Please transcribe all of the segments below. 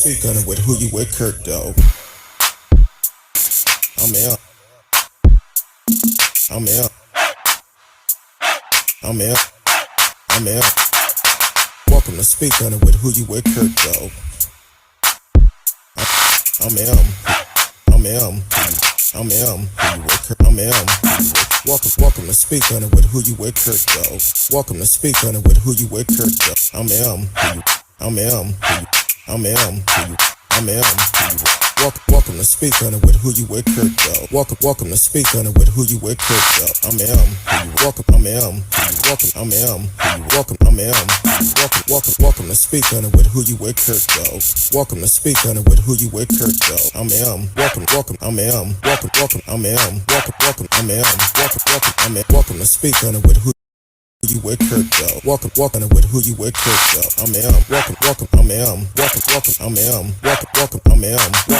speak on it with who you with, Kirk, though. I'm in. I'm in. I'm in. I'm in. Welcome to speak on it with who you with, Kirk, though. I'm in. I'm in. I'm in. Who you with, Kirk? I'm in. Welcome to speak on it with who you with, Kirk, though. Welcome to speak on it with who you with, Kirk, though. I'm in. I'm in. I'm in. I'm in. Welcome to speak on it with who you with, Kirk, though. Welcome to speak on it with who you with, Kirk, though. I'm M. Welcome, I'm M. Welcome, I'm M. Welcome, I'm M. Welcome to speak on it with who you with, Kirk, though. Welcome to speak on it with who you with, Kirk, though. I'm M. Welcome, I'm M. Welcome, I'm M. Welcome, I'm M. I'm M. Welcome to speak on it with who you with, Kirk, though. Welcome with who you with, Kirk, though. I'm M. Welcome, I'm M. Welcome, I'm M. Welcome, I'm M. I'm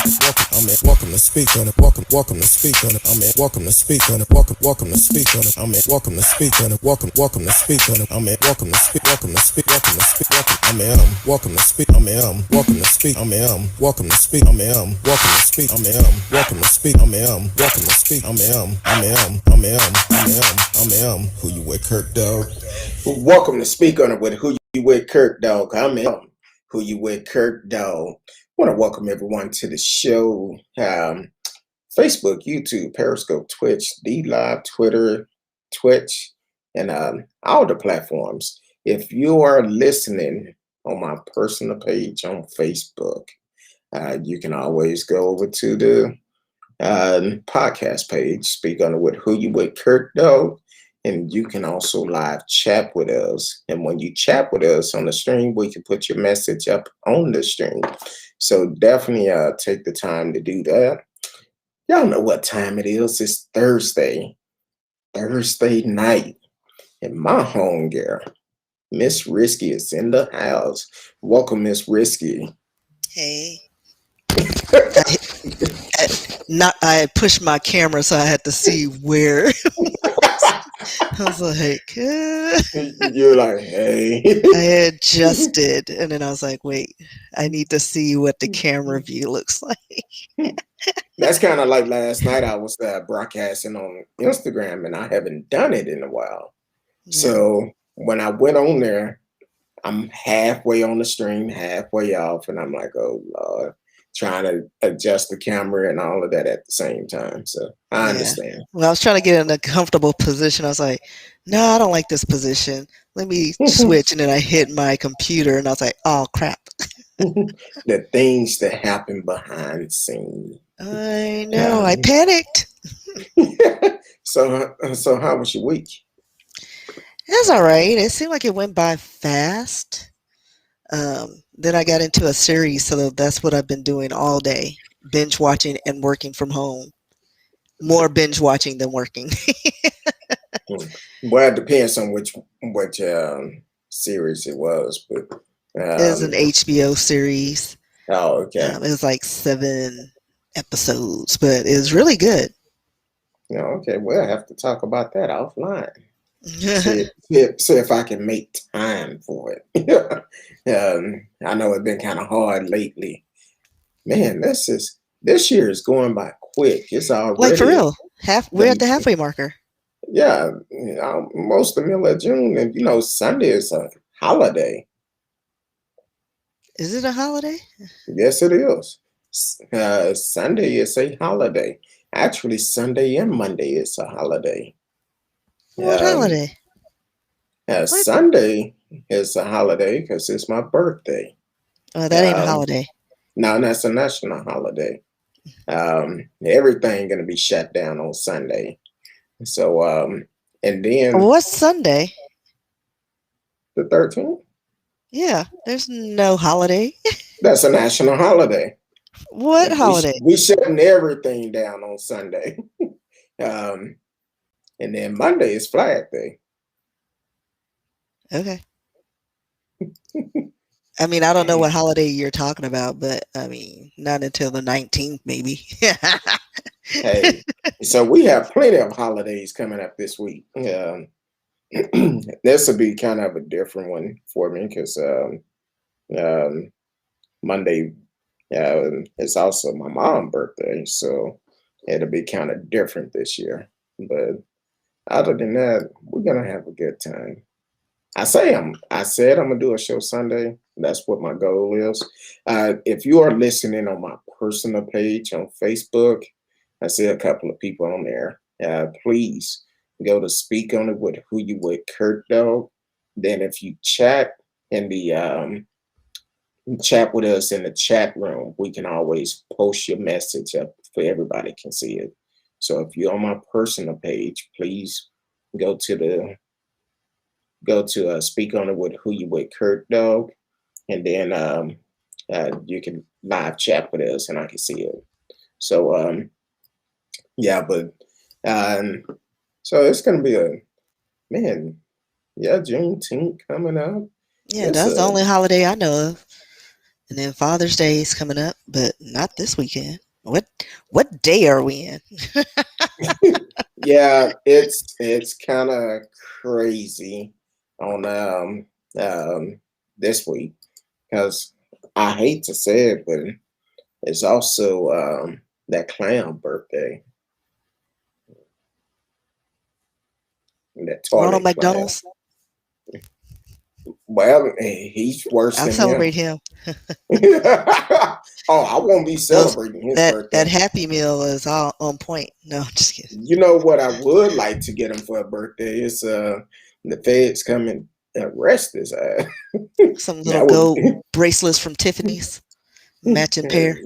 M. Welcome to speak on it. Welcome to speak on it. I'm M. Welcome to speak on it. Welcome to speak on it. I'm M. Welcome to speak on it. Welcome to speak on it. I'm M. Welcome to speak. I'm M. Welcome to speak. I'm M. Welcome to speak. I'm M. Welcome to speak. I'm M. Welcome to speak. I'm M. Welcome to speak. I'm M. Welcome to speak. I'm M. I'm M. Who you with, Kirk, dog? Welcome to speak on it with who you with, Kirk, dog. I'm M. Who you with, Kirk, dog. Want to welcome everyone to the show. Facebook, YouTube, Periscope, Twitch, DLive, Twitter, Twitch, and all the platforms. If you are listening on my personal page on Facebook, you can always go over to the podcast page, speak on it with who you with, Kirk, dog. And you can also live chat with us. And when you chat with us on the stream, we can put your message up on the stream. So definitely take the time to do that. Y'all know what time it is. It's Thursday night. And my home girl, Miss Risky, is in the house. Welcome, Miss Risky. Hey. I pushed my camera, so I had to see where. I was like, You're like, hey. I adjusted, and then I was like, wait, I need to see what the camera view looks like. That's kind of like last night. I was broadcasting on Instagram, and I haven't done it in a while. Yeah. So when I went on there, I'm halfway on the stream, halfway off, and I'm like, oh Lord, trying to adjust the camera and all of that at the same time. So I understand. Well, I was trying to get in a comfortable position. I was like, no, I don't like this position. Let me switch. And then I hit my computer and I was like, oh, crap. The things that happen behind the scene. I know. I panicked. So how was your week? It was all right. It seemed like it went by fast. Then I got into a series, so that's what I've been doing all day, binge watching and working from home. More binge watching than working. Well, it depends on which series it was, but it was an HBO series. Oh, okay. It was like 7 episodes, but it was really good. Okay. We'll have to talk about that offline. See if I can make time for it. I know it's been kind of hard lately. Man, this year is going by quick. It's already like for real. We're at the halfway marker. Yeah, most of the middle of June, and Sunday is a holiday. Is it a holiday? Yes, it is. Sunday is a holiday. Actually, Sunday and Monday is a holiday. What holiday? Sunday is a holiday because it's my birthday. Oh, that ain't a holiday. No, that's a national holiday. Everything gonna be shut down on Sunday. So, and then what's Sunday? The 13th. Yeah, there's no holiday. That's a national holiday. What holiday? We shutting everything down on Sunday. And then Monday is Flag Day. Okay. I mean, I don't know what holiday you're talking about, but I mean, not until the 19th, maybe. Hey, so we have plenty of holidays coming up this week. This will be kind of a different one for me because Monday It's also my mom's birthday, so it'll be kind of different this year. But other than that, we're gonna have a good time. I said I'm gonna do a show Sunday. That's what my goal is. If you are listening on my personal page on Facebook, I see a couple of people on there. Please go to speak on it with who you with Kurt Dog. Then if you in the chat with us in the chat room, we can always post your message up for everybody can see it. So if you're on my personal page, please go to the go to speak on it with who you with Kurt Dog, and then you can live chat with us, and I can see it. So yeah, but um, so it's gonna be a man. Yeah, Juneteenth coming up. Yeah, It's that's the a only holiday I know of. And then Father's Day is coming up, but not this weekend. What day are we in? yeah, it's kind of crazy on this week because I hate to say it, but it's also that clown birthday, that Ronald toilet clown. McDonald's. Well, he's worse I'll than him. celebrate him. Oh, I won't be Those celebrating his that birthday. Happy Meal is all on point. No, I'm just kidding. You know what I would like to get him for a birthday is the feds come and arrest his ass. Some little That would gold bracelets from Tiffany's, matching pair.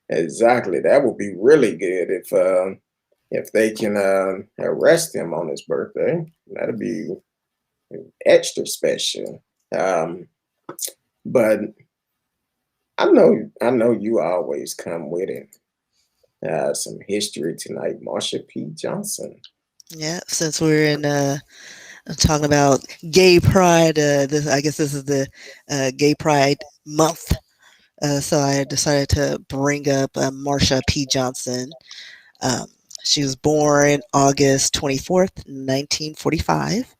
exactly, that would be really good if they can arrest him on his birthday. That'd be extra special. Um, but I know you always come with it. Some history tonight, Marsha P. Johnson. Yeah, since we're in talking about gay pride, I guess this is the gay pride month. So I decided to bring up Marsha P. Johnson. Um, she was born August 24th, 1945.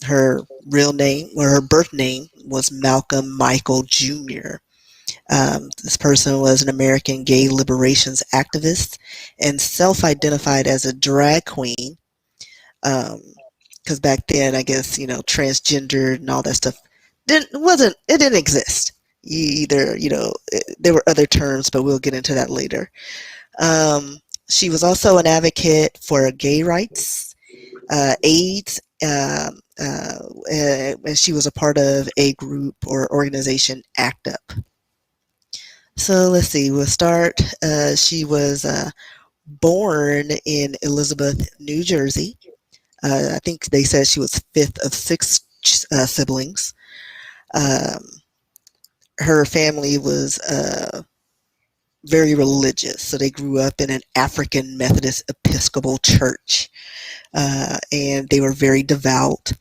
Her real name, or her birth name, was Malcolm Michael Jr. This person was an American gay liberations activist and self-identified as a drag queen. Because back then, I guess transgendered and all that stuff didn't exist. You either there were other terms, but we'll get into that later. She was also an advocate for gay rights, AIDS, and she was a part of a group or organization, ACT UP. So let's see. We'll start. She was born in Elizabeth, New Jersey. I think they said she was fifth of six siblings. Um, Her family was very religious, so they grew up in an African Methodist Episcopal church, and they were very devout.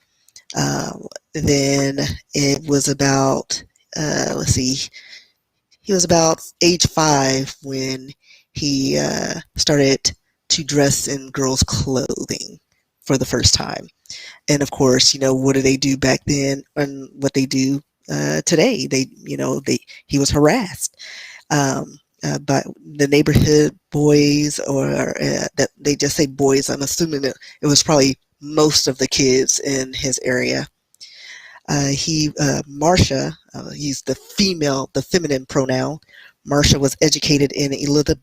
Then it was about, let's see, he was about age 5 when he started to dress in girls' clothing for the first time. And of course, what do they do back then and what they do today? He was harassed by the neighborhood boys, or that they just say boys. I'm assuming that it was probably most of the kids in his area. Marsha, he's the feminine pronoun. Marsha was educated in Elizabeth.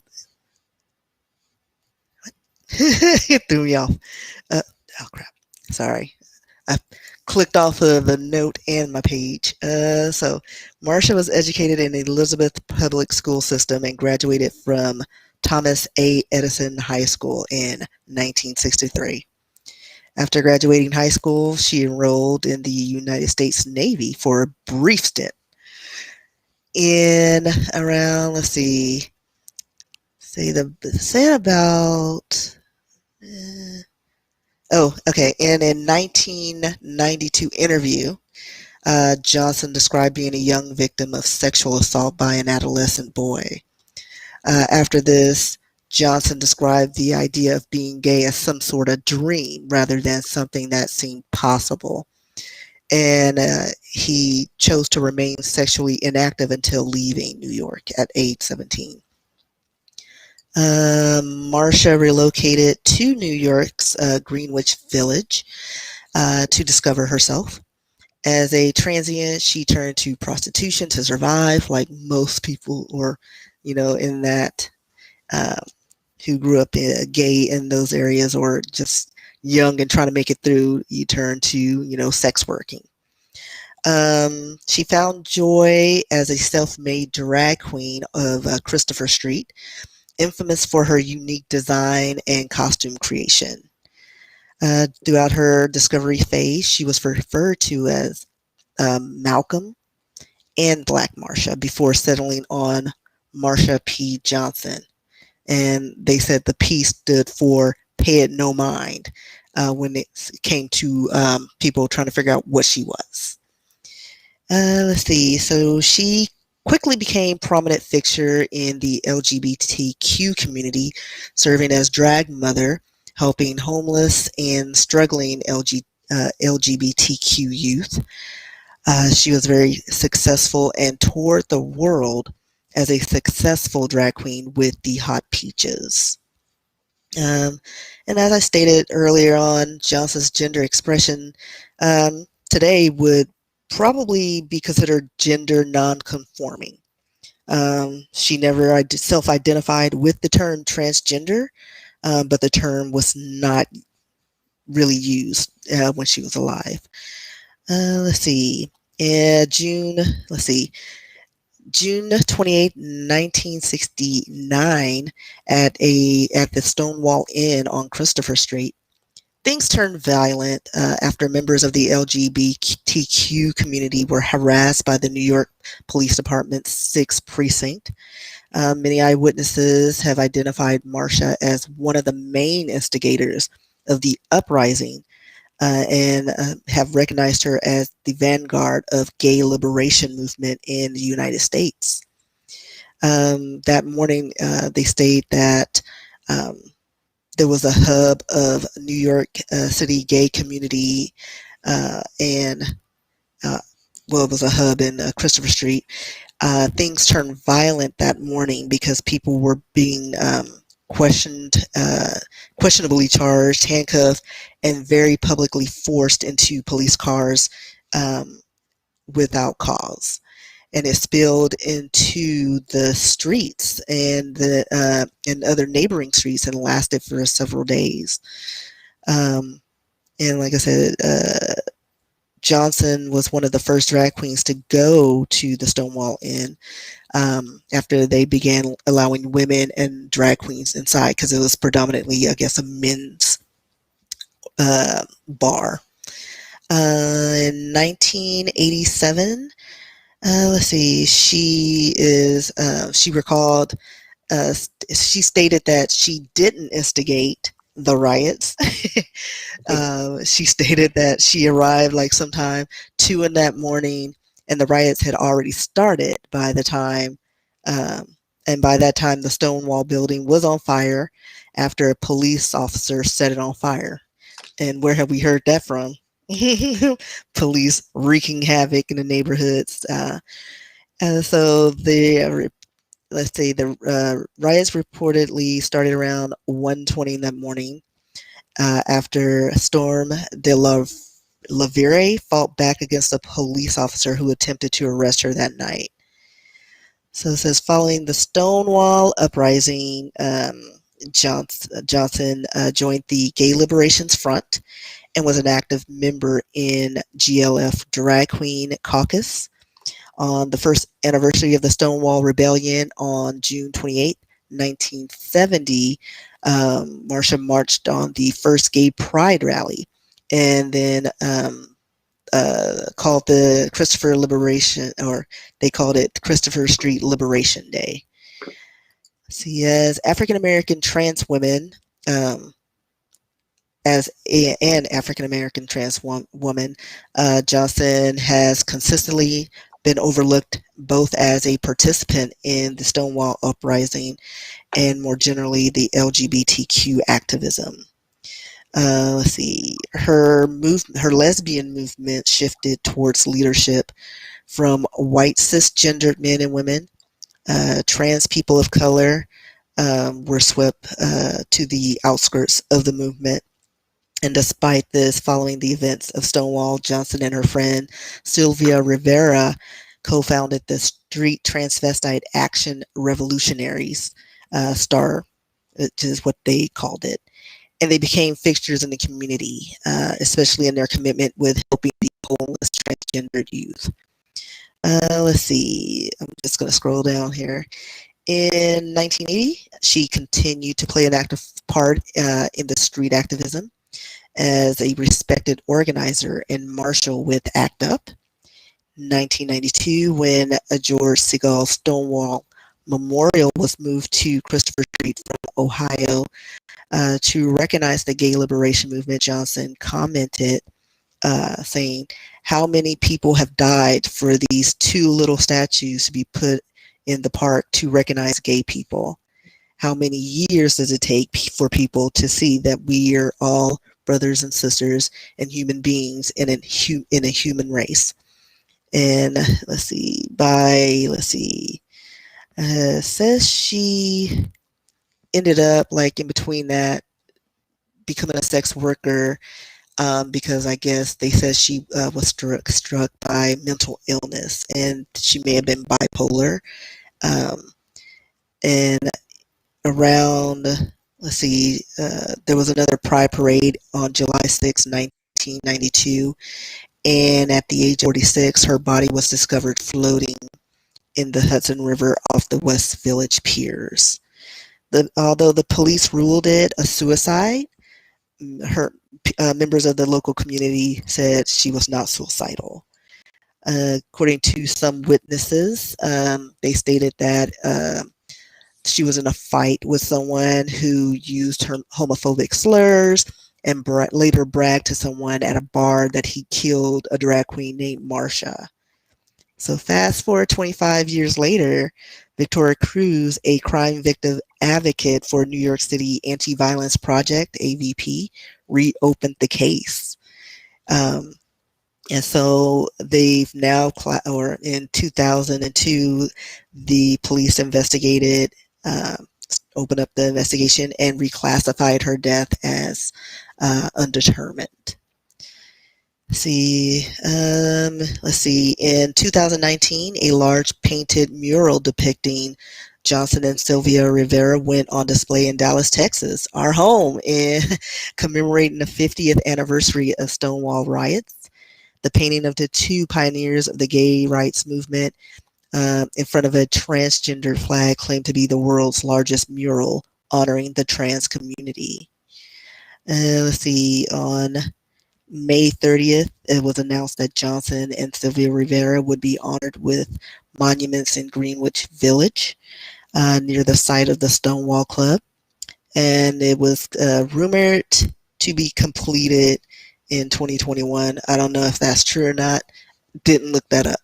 It threw me off. Oh crap! Sorry, I clicked off of the note and my page. So Marsha was educated in Elizabeth Public School System and graduated from Thomas A. Edison High School in 1963. After graduating high school, she enrolled in the United States Navy for a brief stint. In around, let's see, say about, okay. And in 1992 interview, Johnson described being a young victim of sexual assault by an adolescent boy. After this, Johnson described the idea of being gay as some sort of dream rather than something that seemed possible. and he chose to remain sexually inactive until leaving New York at age 17. Marsha relocated to New York's Greenwich Village to discover herself. As a transient, she turned to prostitution to survive, like most people, or in that uh, who grew up gay in those areas, or just young and trying to make it through. You turn to sex working. She found joy as a self-made drag queen of Christopher Street, infamous for her unique design and costume creation. Throughout her discovery phase, she was referred to as Malcolm and Black Marsha before settling on Marsha P. Johnson. And they said the P stood for pay it no mind when it came to people trying to figure out what she was. Let's see. So she quickly became prominent fixture in the LGBTQ community, serving as drag mother, helping homeless and struggling LGBTQ youth. She was very successful and toured the world as a successful drag queen with the Hot Peaches. And as I stated earlier on, Johnson's gender expression today would probably be considered gender non-conforming. She never self-identified with the term transgender, but the term was not really used when she was alive. Let's see. June 28, 1969, at the Stonewall Inn on Christopher Street, things turned violent after members of the LGBTQ community were harassed by the New York Police Department's 6th Precinct. Many eyewitnesses have identified Marsha as one of the main instigators of the uprising, and have recognized her as the vanguard of gay liberation movement in the United States. That morning, they state that there was a hub of New York City gay community, and it was a hub in Christopher Street. Things turned violent that morning because people were being questionably charged, handcuffed, and very publicly forced into police cars without cause. And it spilled into the streets and other neighboring streets, and lasted for several days. And like I said, Johnson was one of the first drag queens to go to the Stonewall Inn after they began allowing women and drag queens inside, because it was predominantly, I guess, a men's bar. In 1987, let's see, she recalled, she stated that she didn't instigate the riots. She stated that she arrived like sometime 2 in that morning, and the riots had already started by the time, and by that time the Stonewall building was on fire after a police officer set it on fire. And where have we heard that from? Police wreaking havoc in the neighborhoods. So the riots reportedly started around 1:20 in that morning, after Storm de la Lavire fought back against a police officer who attempted to arrest her that night. So it says, following the Stonewall uprising, Johnson joined the Gay Liberations Front and was an active member in GLF Drag Queen Caucus. On the first anniversary of the Stonewall Rebellion on June 28, 1970, Marsha marched on the first gay pride rally, and then called the Christopher Liberation, or they called it Christopher Street Liberation Day. See, as African American trans women, as an African American trans woman, Johnson has consistently been overlooked both as a participant in the Stonewall uprising and more generally the LGBTQ activism. Let's see. Her lesbian movement shifted towards leadership from white cisgendered men and women. Trans people of color were swept to the outskirts of the movement. And despite this, following the events of Stonewall, Johnson and her friend Sylvia Rivera co-founded the Street Transvestite Action Revolutionaries, STAR, which is what they called it. And they became fixtures in the community, especially in their commitment with helping the homeless transgendered youth. Let's see. I'm just going to scroll down here. In 1980, she continued to play an active part in the street activism as a respected organizer and marshal with ACT UP. 1992, when a George Segal Stonewall Memorial was moved to Christopher Street from Ohio to recognize the gay liberation movement, Johnson commented, saying, "How many people have died for these two little statues to be put in the park to recognize gay people? How many years does it take for people to see that we are all brothers and sisters and human beings in a human race?" And says she ended up like in between that becoming a sex worker because I guess they said she was struck by mental illness and she may have been bipolar. And around, there was another Pride Parade on July 6, 1992. And at the age of 46, her body was discovered floating in the Hudson River off the West Village piers. Although the police ruled it a suicide, her members of the local community said she was not suicidal. According to some witnesses, they stated that she was in a fight with someone who used her homophobic slurs and later bragged to someone at a bar that he killed a drag queen named Marsha. So fast forward 25 years later, Victoria Cruz, a crime victim advocate for New York City Anti-Violence Project, AVP, reopened the case. And so they've now, or in 2002, the police investigated, opened up the investigation and reclassified her death as undetermined. Let's see. In 2019, a large painted mural depicting Johnson and Sylvia Rivera went on display in Dallas, Texas, our home, in commemorating the 50th anniversary of Stonewall riots. The painting of the two pioneers of the gay rights movement in front of a transgender flag claimed to be the world's largest mural honoring the trans community. On May 30th, it was announced that Johnson and Sylvia Rivera would be honored with monuments in Greenwich Village, near the site of the Stonewall Club. And it was rumored to be completed in 2021. I don't know if that's true or not. Didn't look that up.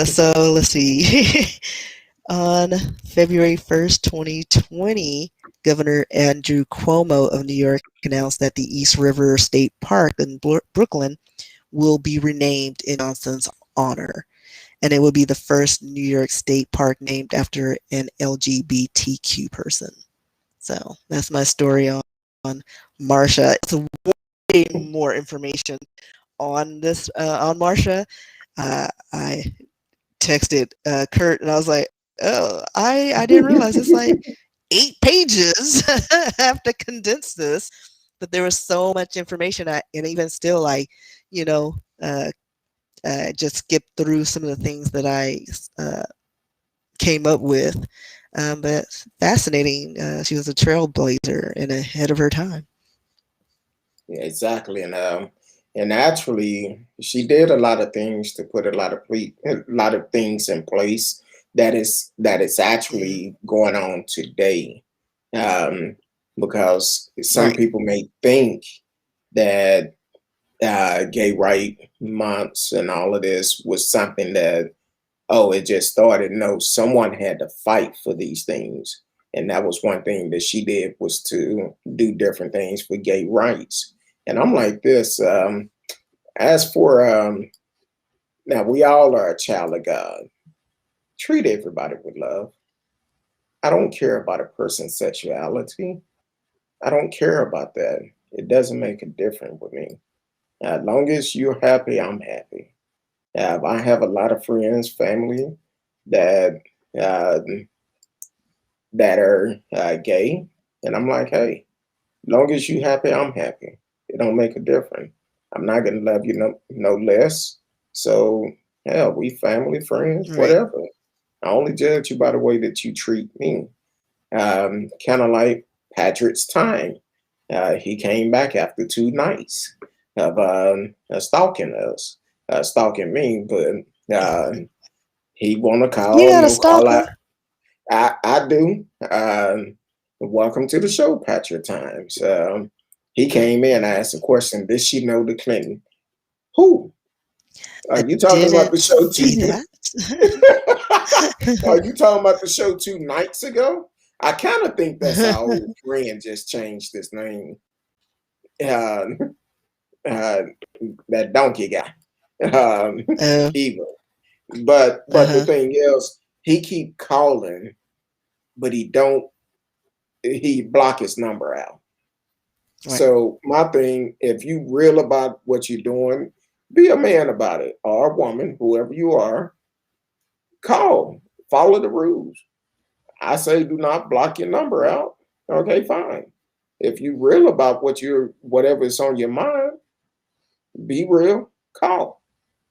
So let's see. On February 1st, 2020, Governor Andrew Cuomo of New York announced that the East River State Park in Brooklyn will be renamed in Johnson's honor. And it will be the first New York State park named after an LGBTQ person. So that's my story on Marsha. It's way more information on this, on Marsha. I texted Kurt and I was like, oh, I didn't realize it's like 8 pages. I have to condense this, but there was so much information. And even still, just skipped through some of the things that I came up with. But fascinating. She was a trailblazer and ahead of her time. Yeah, exactly. And actually, she did a lot of things to put a lot of things in place that is actually going on today. Because some people may think that gay right months and all of this was something that, it just started. No, someone had to fight for these things. And that was one thing that she did, was to do different things for gay rights. And I'm like this. As for now, we all are a child of God. Treat everybody with love. I don't care about a person's sexuality. I don't care about that. It doesn't make a difference with me. As long as you're happy, I'm happy. I have a lot of friends, family that uh, that are gay, and I'm like, hey, long as you happy, I'm happy. It don't make a difference. I'm not gonna love you no less. So hell, we family, friends, Right. whatever. I only judge you by the way that you treat me. Kind of like Patrick's time. He came back after 2 nights of stalking us, stalking me, but he want to You call, got a no call out. stalker? I do. Welcome to the show, Patrick Times. He came in, I asked a question. Did she know the Clinton? Who? Are I you talking about the didn't show see 2? that. Are you talking about the show 2 nights ago? I kind of think that's our old friend just changed his name. Uh, uh, that donkey guy. Oh, Evil. But the uh-huh. thing is, he keep calling, but he block his number out. Right. So my thing, if you real about what you're doing, be a man about it, or a woman, whoever you are. Call, follow the rules. I say do not block your number out. Okay, fine. If you real about whatever is on your mind, be real, call.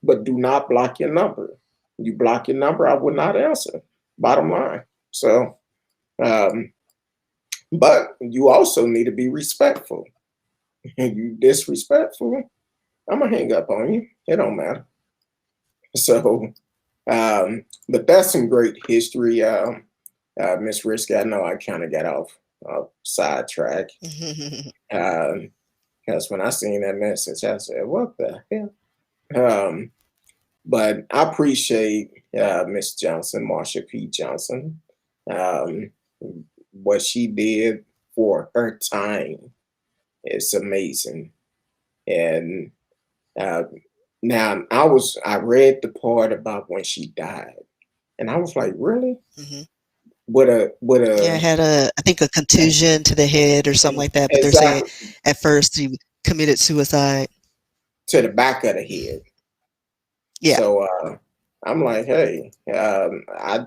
But do not block your number. You block your number, I would not answer. Bottom line. So um, but you also need to be respectful. You disrespectful, I'm gonna hang up on you. It don't matter. So but that's some great history. Miss Risky, I know I kind of got off sidetrack. Because when I seen that message, I said, "What the hell?" Um, but I appreciate Miss Johnson, Marsha P. Johnson, um, what she did for her time. It's amazing. And uh, now I read the part about when she died, and I was like, really? hmm With Yeah, I a had I think a contusion to the head or something like that, but they're saying exactly at first he committed suicide. to the back of the head. Yeah. So I'm like, hey, I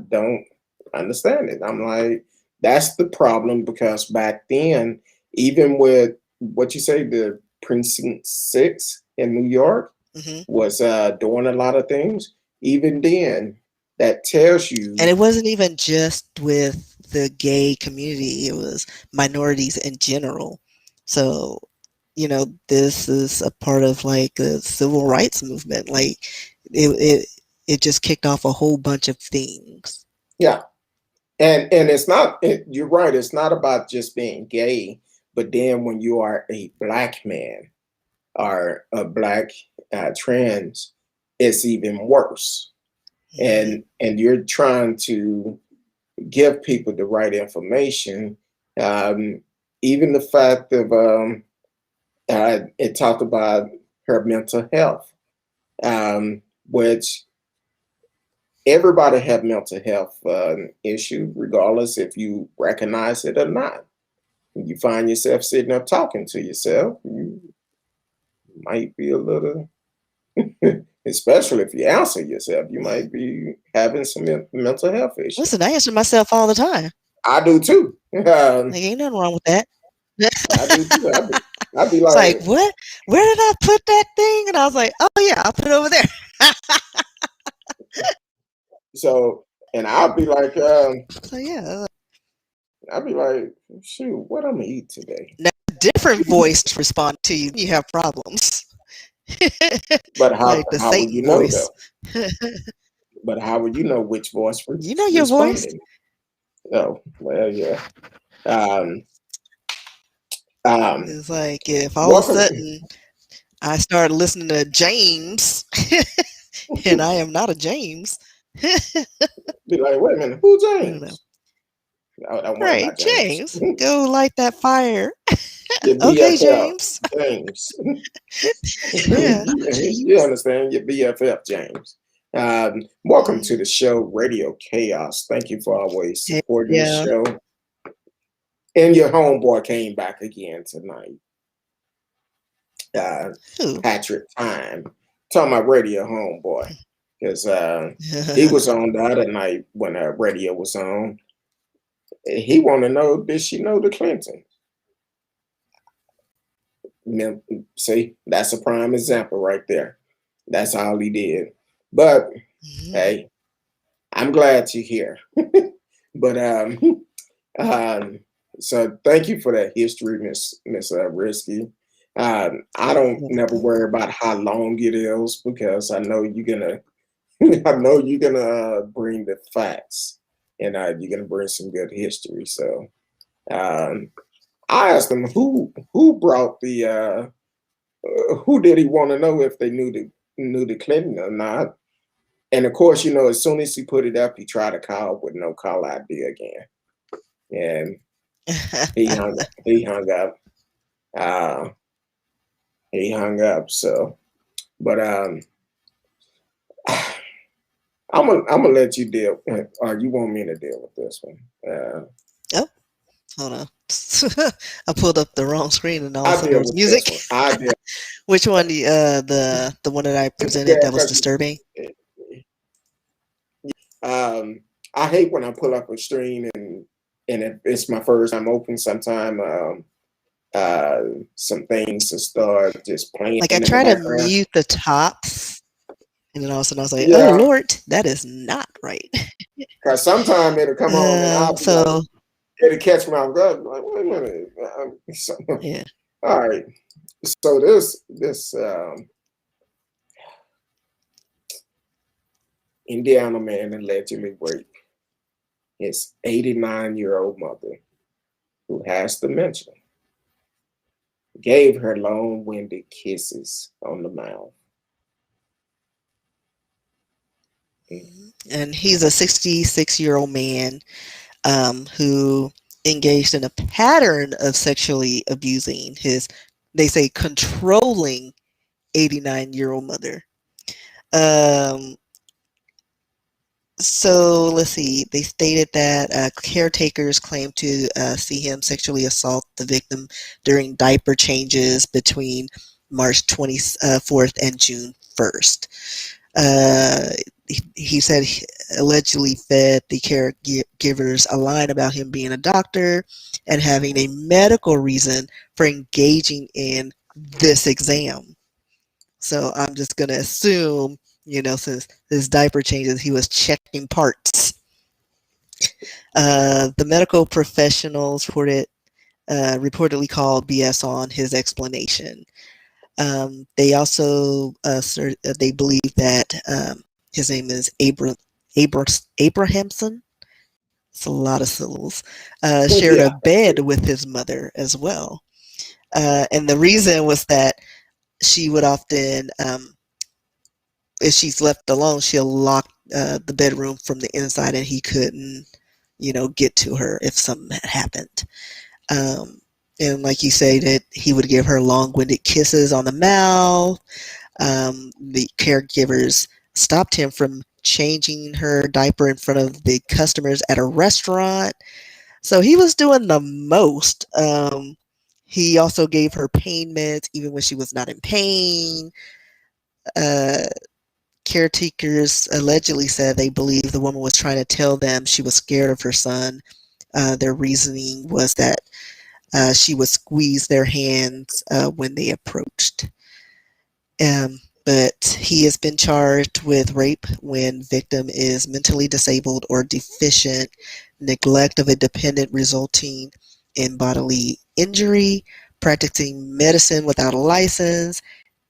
don't understand it. I'm like, that's the problem, because back then, even with what you say, the Precinct 6 in New York hmm was doing a lot of things. Even then, that tells And you, it wasn't even just with the gay community, it was minorities in general. So, this is a part of like the civil rights movement. Like it just kicked off a whole bunch of things. yeah. And it's not. You're right. It's not about just being gay, but then when you are a black man or a black trans, it's even worse. hmm And you're trying to give people the right information. Um, Even the fact of it talked about her mental health, which everybody have mental health issue, regardless if you recognize it or not. When you find yourself sitting up talking to yourself, you might be a little, especially if you answer yourself, you hmm might be having some mental health issue. Listen, I answer myself all the time. I do too. Like, ain't nothing wrong with that. I do too. I'd be It's like, like, what? Where did I put that thing? And I was like, oh yeah, I put it over there. so, and So yeah, I'd be like, shoot, what I'm gonna eat today? now different voice respond to you. You have problems. But Like the how would Satan you know voice. though? But how would you know which voice You know your voice. responding? Oh, well, yeah. Um, um, It's like if all of a welcome. sudden I start listening to James, and I am not a James. I Be like, wait a minute, who don't know. James? Don't worry Right, about James. James, go light that fire. Your Okay, BFF, James. James. Yeah. You understand? Your BFF, James. Welcome to Mhm. the show, Radio Chaos. Thank you for always Hey, supporting the yeah. show. And your homeboy came back again tonight. Uh, Who? Patrick Time. Talking about Radio Homeboy. Because he was on the other night when radio was on. He want to know, did she know the Clinton? See, that's a prime example right there. That's all he did. But Mhm. hey, I'm glad you're here. But um, so thank you for that history, Miss Risky. I don't never Welcome. worry about how long it is because I know you're gonna I know you're gonna bring the facts and you're gonna bring some good history. So um, I asked him who brought the who did he want to know if they knew the Clinton or not. And of course, you know, as soon as he put it up, he tried to call with no call ID again, and he hung up. Uh, he hung up. So, but I'm gonna let you deal. Or you want me to deal with this one? Oh, hold on. I pulled up the wrong screen and all of a I sudden there deal was with this music. one. I deal. Which one? The one that I presented Yeah, that was because disturbing. um, I hate when I pull up a stream and it's my first time open. Sometime uh, some things to start just playing Like I in the try to background. mute the tops, and then all of a sudden I was like, "Oh Yeah, Lord, that is not right." because sometime it'll come on and I'll be like, So it'll catch me off guard. Like, wait a minute. yeah. All right. So this Indiana man allegedly raped his 89-year-old mother, who has dementia, gave her long-winded kisses on the mouth. And he's a 66-year-old man who engaged in a pattern of sexually abusing his, they say, controlling 89-year-old mother. Um, so let's see. They stated that caretakers claimed to see him sexually assault the victim during diaper changes between March 24th and June 1st. Uh, he said he allegedly fed the caregivers a line about him being a doctor and having a medical reason for engaging in this exam. So I'm just going to assume, since his diaper changes, he was checking parts. The medical professionals reportedly called BS on his explanation. They also they believe that his name is Abrahamson. It's a lot of syllables. Shared a Yeah. bed with his mother as well, and the reason was that she would often, if she's left alone, she'll lock the bedroom from the inside, and he couldn't, get to her if something had happened. Um, and like you say, that he would give her long-winded kisses on the mouth. The caregivers stopped him from changing her diaper in front of the customers at a restaurant. So he was doing the most. He also gave her pain meds even when she was not in pain. Uh, Caretakers allegedly said they believe the woman was trying to tell them she was scared of her son. Their reasoning was that she would squeeze their hands when they approached. But he has been charged with rape when victim is mentally disabled or deficient, neglect of a dependent resulting in bodily injury, practicing medicine without a license,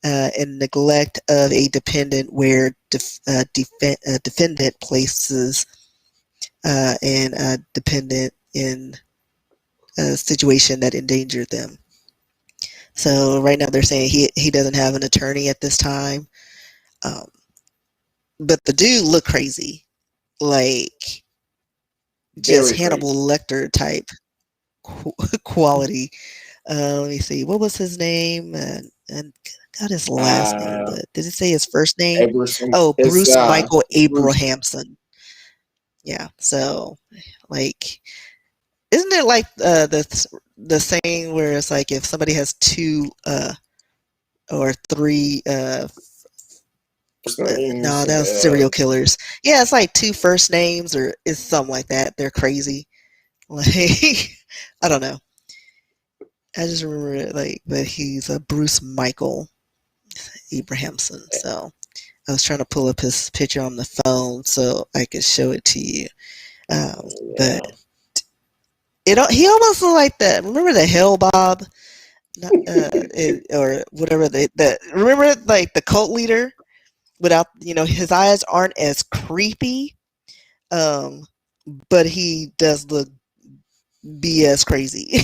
and neglect of a dependent where defendant places an dependent in a situation that endangered them. So right now they're saying he doesn't have an attorney at this time. Um, but the dude looked crazy. Like just Very crazy. Hannibal Lecter type quality. Let me see. What was his name? And got his last name, Uh, but did it say his first name? Aberson. Oh, It's Bruce Michael Bruce. Abrahamson. Yeah. So, like, isn't it like the saying where it's like if somebody has two or three First names. no, that was serial killers. Yeah, it's like two first names or it's something like that. They're crazy. Like I don't know. I just remember it like, but he's a Bruce Michael Abrahamson. So I was trying to pull up his picture on the phone so I could show it to you. Yeah. But he almost looked like that. Remember the Hell Bob, not, or whatever remember like the cult leader without his eyes aren't as creepy, but he does look BS crazy.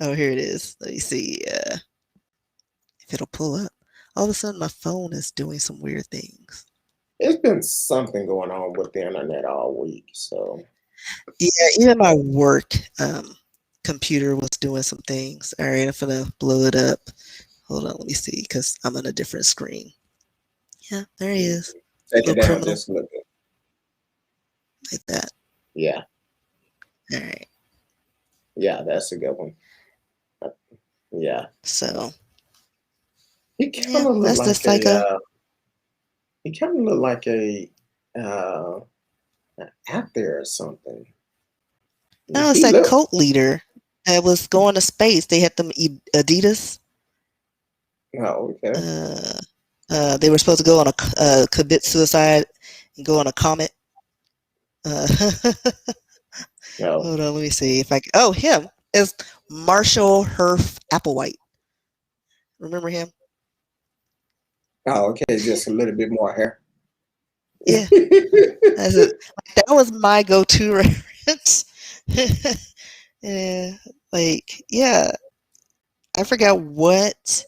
Oh, here it is. Let me see if it'll pull up. All of a sudden, my phone is doing some weird things. It's been something going on with the internet all week. So Yeah, even my work computer was doing some things. All right, I'm gonna blow it up. Hold on, let me see, because I'm on a different screen. Yeah, there he is. take it Little down. criminal. Just look at. Like that. Yeah. All right. Yeah, that's a good one. Yeah. So He kind yeah, of looked that's the like psycho. he kind of looked like uh, an actor or something. No, it's He that looked. cult leader that was going to space. They had them Adidas. Oh, okay. They were supposed to go on a commit suicide and go on a comet. No. Hold on, let me see if I can. Oh, him is Marshall Herf Applewhite. Remember him? Oh, okay. Just a little bit more hair. Yeah, that's it. That was my go-to reference. Yeah, like yeah, I forgot what's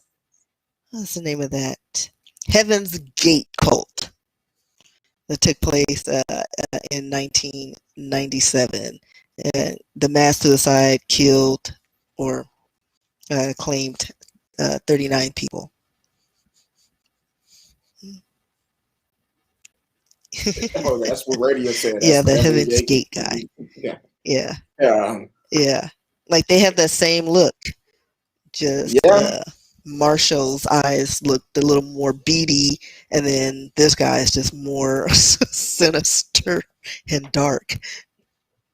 the name of that Heaven's Gate cult that took place in 1997. And the mass suicide killed or claimed 39 people. Oh, that's what radio said. That's Yeah, the the Heaven Heaven's Gate. Gate guy. Yeah. Yeah, Yeah. yeah. Like they have that same look. Just Yeah. Marshall's eyes looked a little more beady, and then this guy is just more sinister and dark.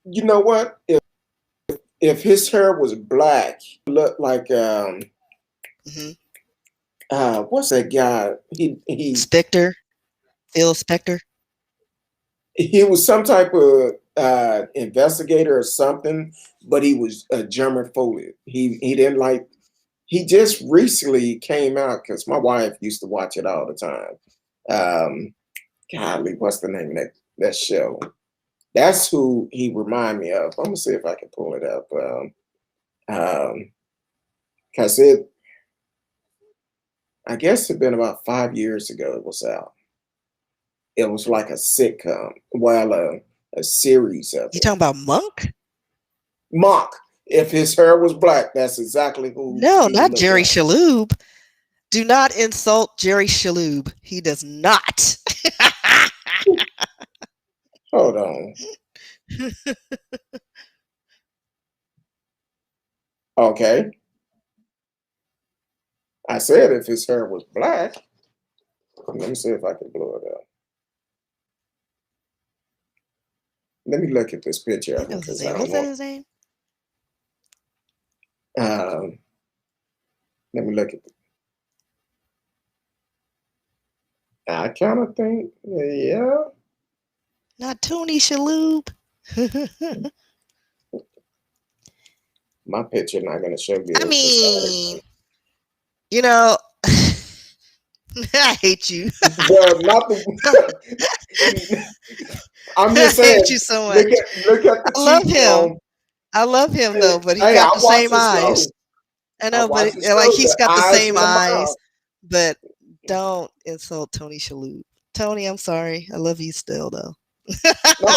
You know what? If his hair was black, looked like Hmm. what's that guy? Spectre, Phil Spector. He was some type of investigator or something, but he was a German-phobic. He didn't like. He just recently came out because my wife used to watch it all the time. Golly, what's the name of that show? That's who he remind me of. I'm gonna see if I can pull it up. Because I guess it'd been about 5 years ago it was out. It was like a sitcom, well, a series of You it. talking about Monk? Monk. If his hair was black, that's exactly who No, he not looked Jerry like. Shalhoub. Do not insult Jerry Shalhoub. He does not. Hold on. Okay. I said if his hair was black. Let me see if I can blow it up. Let me look at this picture of him What's his because I name? don't What's that want. his name? Um, let me look at. I kind of think, yeah. Not Tony Shalhoub. My picture not gonna show good. I mean, you know, I hate you. Well, not the. I'm I just saying. hate you so much. Look at the I love him. cheekbone. I love him though, but he Hey, got I the watch same the show. eyes. I I know, but watch the like show. he's The got the eyes same and the eyes. mouth. But don't insult Tony Shalhoub. Tony, I'm sorry. I love you still though. No,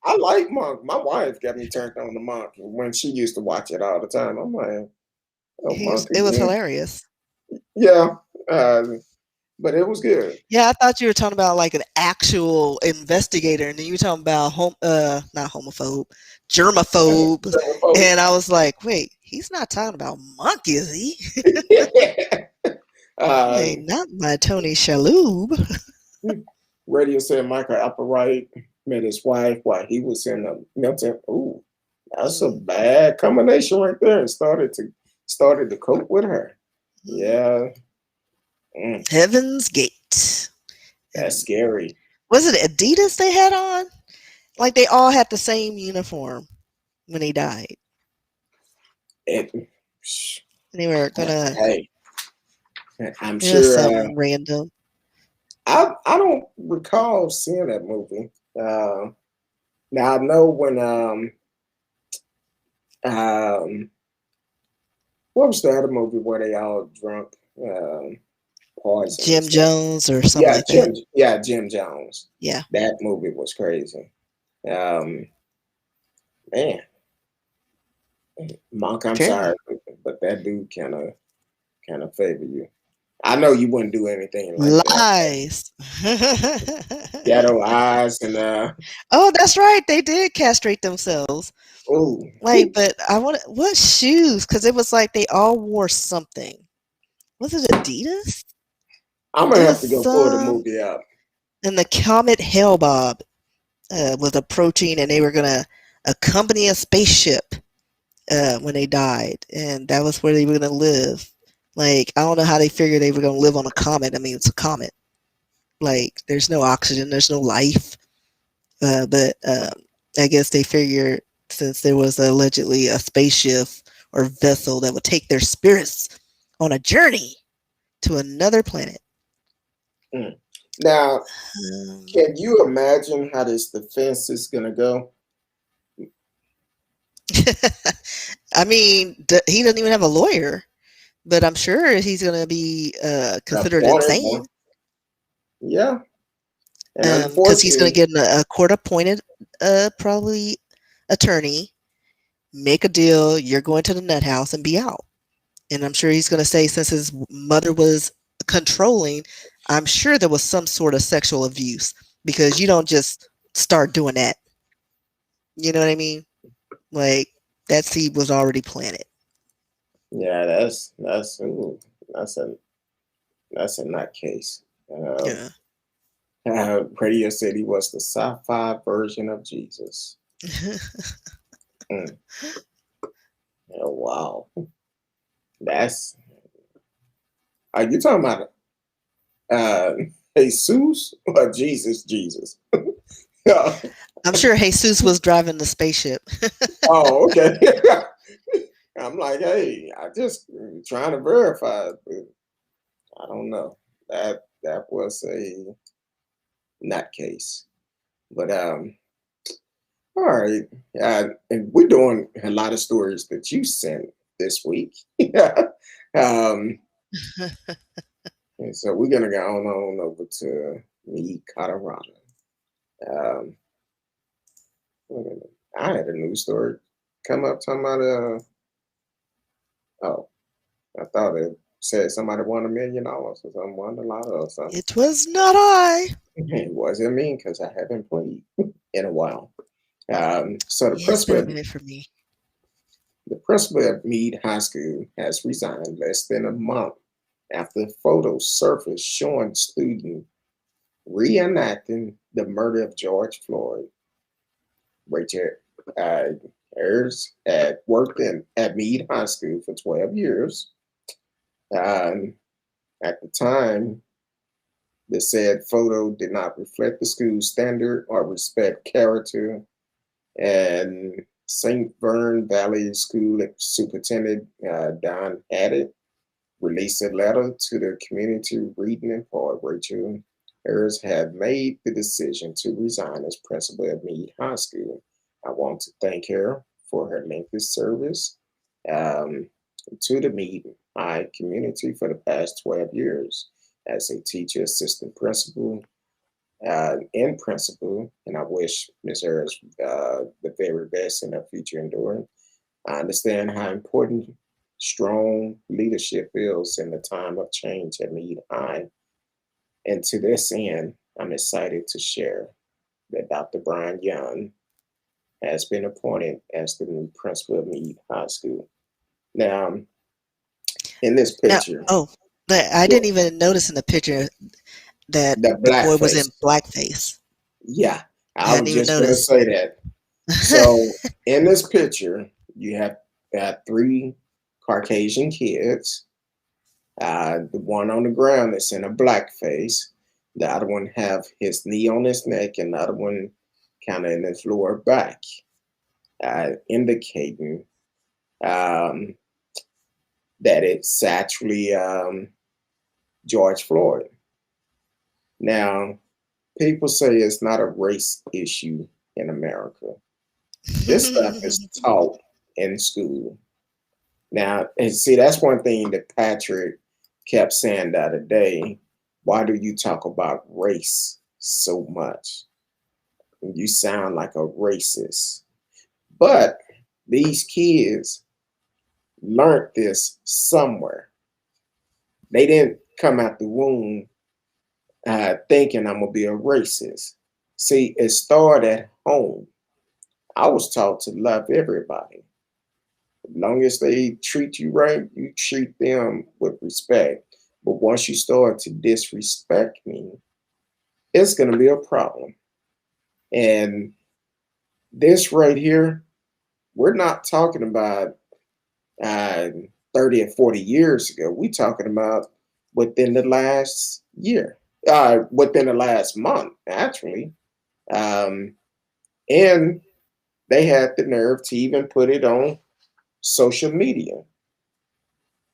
I like Monk. My wife got me turned on to Monk when she used to watch it all the time. I'm like, oh, Monk It was again. hilarious. Yeah, uh, but it was good. Yeah, I thought you were talking about like an actual investigator, and then you were talking about not homophobe, germaphobe, Folks. and I was like, wait, he's not talking about Monk, is he? Hey, um, not my Tony Shalhoub. Radio said Michael Applewhite met his wife while he was in a Milton. Ooh, that's a bad combination right there. And started to cope with her. Yeah, mm, Heaven's Gate. that's And scary. was it Adidas they had on? Like they all had the same uniform when they died. It, And they were gonna. hey, I'm It was sure. something random. I don't recall seeing that movie. Now I know when um what was the other movie where they all drunk poison and Jim stuff? Jones or something like that. Jim Jones. Yeah. That movie was crazy. Um Man, Monk, I'm Very. sorry, but that dude kinda favor you. I know you wouldn't do anything like that. Lies. Ghetto eyes and Oh, that's right. They did castrate themselves. ooh. Like, but I want what shoes? Because it was like they all wore something. Was it Adidas? I'm gonna It have was to go pull the some. movie up. And the comet Hellbob was approaching, and they were gonna accompany a spaceship when they died, and that was where they were gonna live. Like, I don't know how they figured they were gonna live on a comet. I mean, it's a comet. Like, there's no oxygen, there's no life. But I guess they figured since there was allegedly a spaceship or vessel that would take their spirits on a journey to another planet. Mm. Now, Um, can you imagine how this defense is gonna go? I mean, he doesn't even have a lawyer, but I'm sure he's going to be considered Appointed one. insane Yeah. And because he's going to unfortunately, get a court-appointed, probably attorney, make a deal. You're going to the nut house and be out. And I'm sure he's going to say, since his mother was controlling, I'm sure there was some sort of sexual abuse because you don't just start doing that. You know what I mean? Like that seed was already planted. yeah, ooh, that's a that's a nutcase. Um, Yeah. Radio said he was the sci-fi version of Jesus. Mm. Oh, wow, that's. Are you talking about uh, Jesus or Jesus? Jesus. Oh, I'm sure Jesus was driving the spaceship. okay. I'm like, hey, I just trying to verify. But I don't know. That was a nutcase. But all right. And we're doing a lot of stories that you sent this week. um, and so we're gonna go on over to me, Colorado. Um, wait a minute. I had a news story come up talking about oh, I thought it said somebody won $1 million or something, won a lot or something. It was not I. It wasn't me because I haven't played in a while. So Yeah, it's been a minute for me. the principal of Meade High School has resigned less than a month after photos surfaced showing students reenacting the murder of George Floyd. Rachel uh, Ayers had worked at Meade High School for 12 years. Um, at the time, the said photo did not reflect the school's standard or respect character, and St. Vern Valley School Superintendent Don Haddett released a letter to the community reading in part. Rachel Ayers had made the decision to resign as principal at Meade High School. I want to thank her for her lengthy service um, to the Meade High community for the past 12 years as a teacher assistant principal. in principle, and I wish Ms. Harris the very best in her future enduring. I understand how important strong leadership is in the time of change at Meade High. And to this end, I'm excited to share that Dr. Brian Young has been appointed as the new principal of Meade High School. Now, in this Now, picture, oh, I yeah, didn't even notice in the picture that the the boy was in blackface. blackface. Yeah, I I didn't was even just going to notice. say that. So, in this picture, you have three Caucasian kids. The one on the ground is in a blackface. The other one have his knee on his neck, and the other one kind of in his lower back, indicating um, that it's actually George Floyd. Now, people say it's not a race issue in America. This stuff is taught in school. Now, and see, that's one thing that Patrick kept saying the other day. Why do you talk about race so much? You sound like a racist. But these kids learned this somewhere. They didn't come out the womb thinking I'm gonna be a racist. See, it started at home. I was taught to love everybody. As long as they treat you right, you treat them with respect. But once you start to disrespect me, it's gonna be a problem. And this right here, we're not talking about uh, 30 and 40 years ago. We're talking about within the last year, within the last month, actually. Um, and they had the nerve to even put it on social media,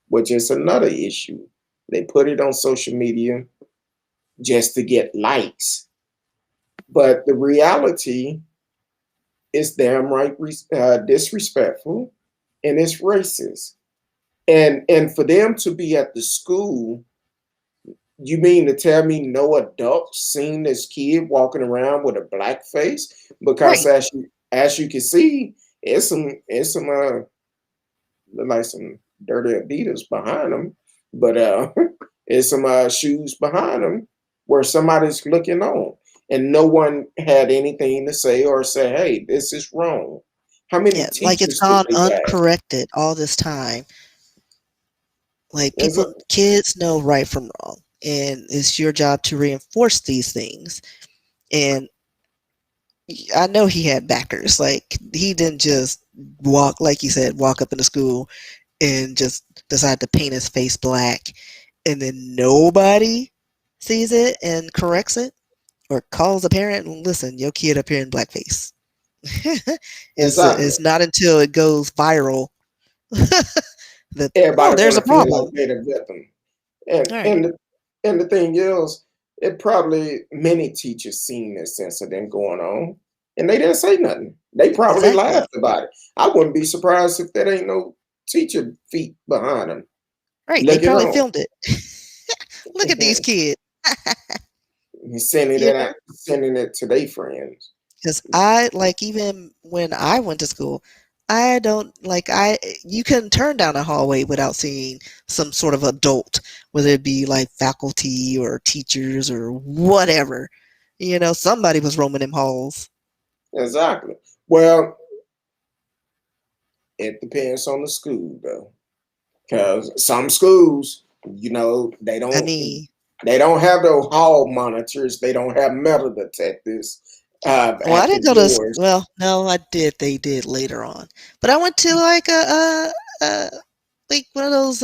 which is another issue. They put it on social media just to get likes. But the reality is damn right disrespectful and it's racist. And for them to be at the school, you mean to tell me no adult seen this kid walking around with a black face? Because Right. as you can see, it's some look like some dirty Adidas behind them, but it's some shoes behind them where somebody's looking on, and no one had anything to say or say, "Hey, this is wrong." How many Yeah, like it's teachers did gone they have? uncorrected all this time. Like Is it? kids know right from wrong, and it's your job to reinforce these things. And I know he had backers. Like he didn't just walk, like you said, walk up into school and just decide to paint his face black, and then nobody sees it and corrects it or calls a parent and listen, your kid up here in blackface. It's Exactly. not until it goes viral that oh, Everybody there's want a to feel like problem. they're the victim, and All right, and the, and the thing is, it probably many teachers seen this incident going on, and they didn't say nothing. They probably exactly. laughed about it. I wouldn't be surprised if there ain't no teacher feet behind them Right, they looking probably on. filmed it. Look at these kids. He's sending You it out, know, sending it to their friends. because I like even when I went to school, I don't like I you couldn't turn down a hallway without seeing some sort of adult, whether it be like faculty or teachers or whatever. Somebody was roaming them halls. Exactly. Well, it depends on the school though, because some schools, they I don't mean, they don't have those hall monitors. They don't have metal detectors well, I at the didn't go to doors. well, no, I did. They did later on, but I went to like a like one of those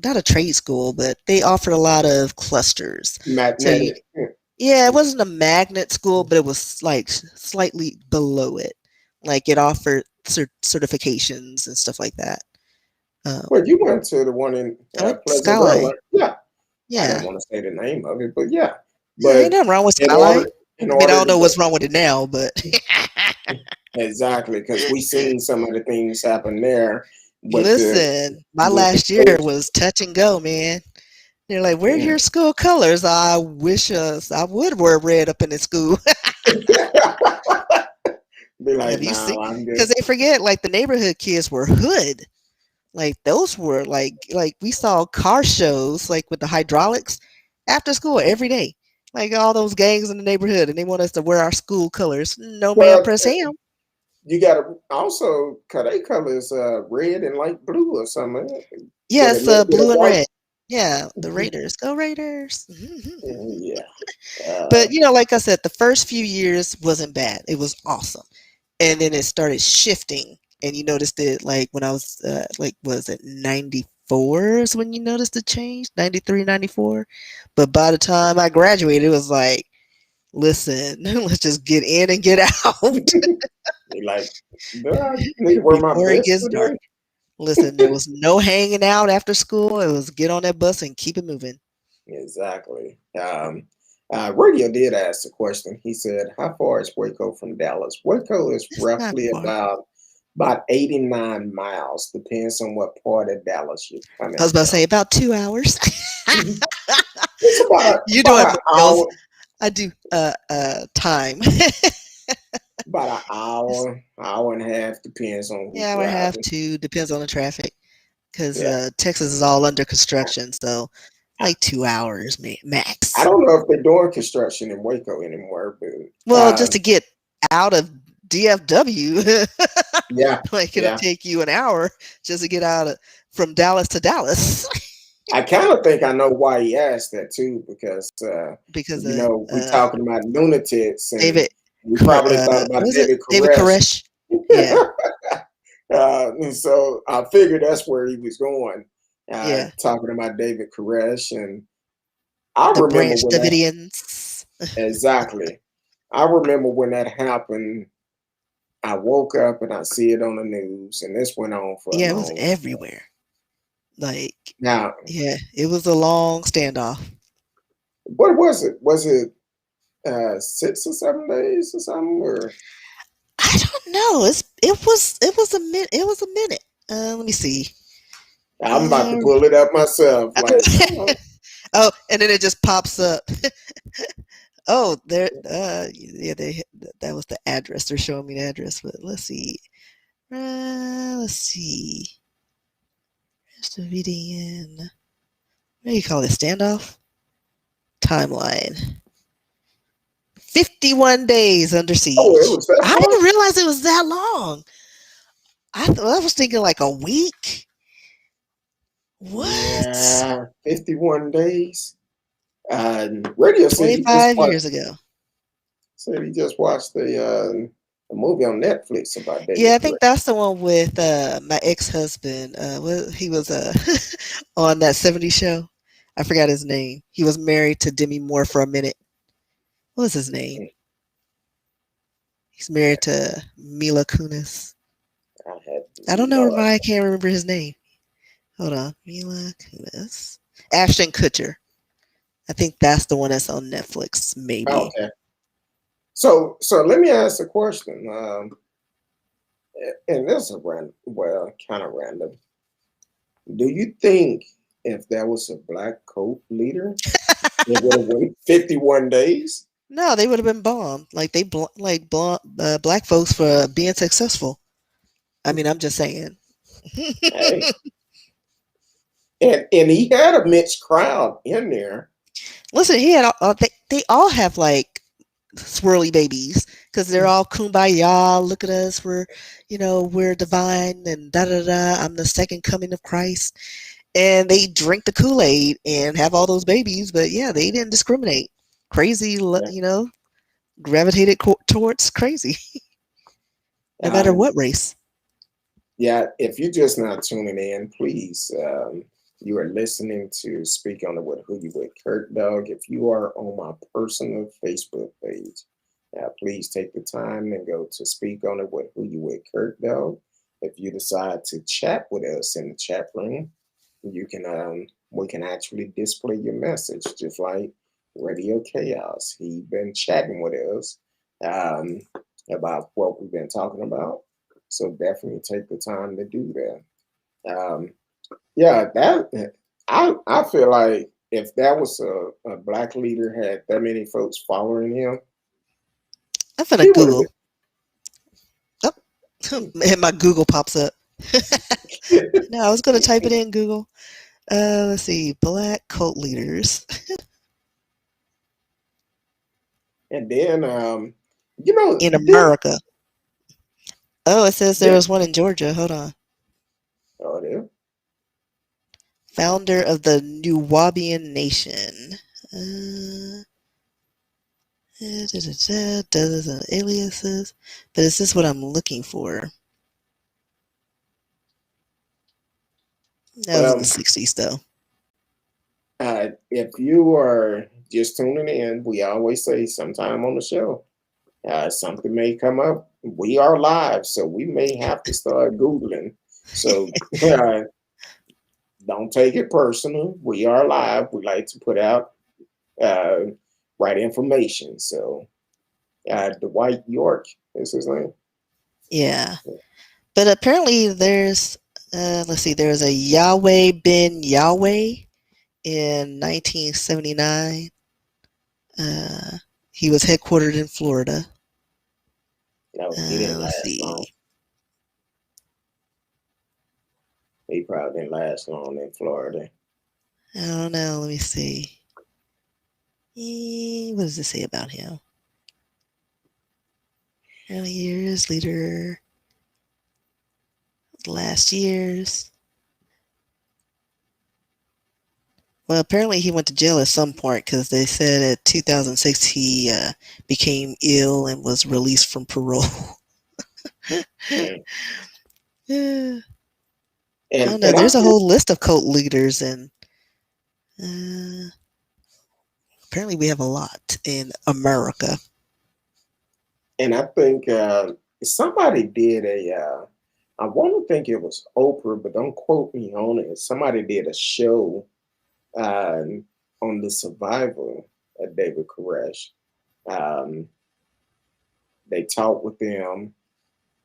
not a trade school, but they offered a lot of clusters. So you Magnetic. yeah, it wasn't a magnet school, but it was like slightly below it. Like it offered certifications and stuff like that. Um, Well, you went to the one in I went to Pleasant Grove, Skyline. right? Yeah, I didn't Yeah, want to say the name of it, but yeah. yeah, ain't But nothing wrong with in Skyline. order, in I mean, I order don't to know go what's wrong with it now, but exactly, because we seen some of the things happen there with the listen, my with the last year coach. was touch and go, man. They're like, "Where are Yeah. your school colors?" I wish I would wear red up in the school. Be like, Have you seen? no, I'm Because good. they forget, like the neighborhood kids were hood. Like those were like we saw car shows like with the hydraulics after school every day. Like all those gangs in the neighborhood, and they want us to wear our school colors. No, ma'am, Well, press ham. you gotta also cut a colors red and light blue or something with a Yes, little bit of blue and white. red. Yeah, the Raiders. Go Raiders. Yeah. But like I said, the first few years wasn't bad. It was awesome. And then it started shifting. And you noticed it like when I was like was it 94 is when you noticed the change? 93, 94. But by the time I graduated, it was like, listen, let's just get in and get out Be like, do I need to wear my before it best gets dark. today? Listen, there was no hanging out after school. It was get on that bus and keep it moving. Exactly. Radio did ask the question. He said, "How far is Waco from Dallas?" Waco is It's not roughly far. about 89 miles. Depends on what part of Dallas you're I coming was about to from. say about 2 hours. It's You're doing about an miles. hour, I do time. about an It's hour and a half. Depends on who's hour and a half, driving. 2, depends on the traffic. Because Yeah, Texas is all under construction, so I, like 2 hours I max. don't know if they're doing construction in Waco anymore, but Well, just to get out of DFW, yeah, like it'll yeah. take you an hour just to get from Dallas to Dallas I kind of think I know why he asked that too, because because we talking about lunatics, and David, we probably thought about was it David David Koresh. Koresh? Yeah, And so I figured that's where he was going, yeah, talking about David Koresh, and I the remember Branch when that Davidians. exactly. I remember when that happened. I woke up and I see it on the news, and this went on for a Yeah, it was long time. everywhere. Like, Now, yeah, it was a long standoff. what was it? Was it 6 or 7 days or something? Or I don't know. It was a minute. Let me see. I'm about to Uh, pull it up myself. Like, oh, oh, and then it just pops up. Oh, there. Yeah, that was the address. They're showing me the address, but let's see. Let's see. Just a VDN. What do you call it? Standoff timeline. 51 days under oh, it siege. was that I long? didn't realize it was that long. I was thinking like a week. What? Yeah, 51 days. Radio said he just 25 watched. years ago. Said he just watched a movie on Netflix about Yeah, David I think Koresh. that's the one with my ex-husband. He was on that 70s show. I forgot his name. He was married to Demi Moore for a minute. What was his name? He's married to Mila Kunis. I had I don't know no why I can't remember his name. Hold on. Mila Kunis. Ashton Kutcher. I think that's the one that's on Netflix, idea. maybe. Okay, so let me ask a question. And this is kind of random. Do you think if there was a black cult leader, it would have went 51 days? No, they would have been bombed. Like black folks for being successful. I mean, I'm just saying. Hey, and he had a mixed crowd in there. Listen, he had they all have like swirly babies because they're all kumbaya. Look at us, we're divine and da da da. I'm the second coming of Christ, and they drink the Kool Aid and have all those babies. But yeah, they didn't discriminate. Crazy, Yeah. gravitated towards crazy, no matter Um, what race. yeah, if you're just not tuning in, please, you are listening to Speak on it with Who You With Kurt Dog. If you are on my personal Facebook page, please take the time and go to Speak on it with Who You With Kurt Dog. If you decide to chat with us in the chat room, you can we can actually display your message just like Radio Chaos. He been chatting with us um, about what we've been talking about. So definitely take the time to do that. Yeah, that I feel like if that was a black leader had that many folks following him, I'm finna he would have Google. Oh, and my Google pops up. been. No, I was gonna type it in Google. Let's see, black cult leaders And then, you know, in then, America. Oh, it says there then was one in Georgia. Hold on. oh, there. Founder of the Nuwaubian Nation. Uh, aliases. But is this what I'm looking for? That was in the Well, 60s, though. if you are just tuning in, we always say sometime on the show, something may come up. We are live, so we may have to start Googling. So don't take it personal. We are live. We like to put out uh, right information. So Dwight York is his name. Yeah. But apparently there's, let's see, there's a Yahweh bin Yahweh in 1979. He was headquartered in Florida. No, he didn't Let's last see. long. He probably didn't last long in Florida. I don't know. Let me see. What does it say about him? Early years, leader, last years. Well, apparently he went to jail at some point because they said at 2006 he became ill and was released from parole. Mm. I And don't know. and I There's a think whole list of cult leaders, and apparently we have a lot in America. and I think somebody did a. I want to think it was Oprah, but don't quote me on it. Somebody did a show on the survival of David Koresh. Um, they talked with them,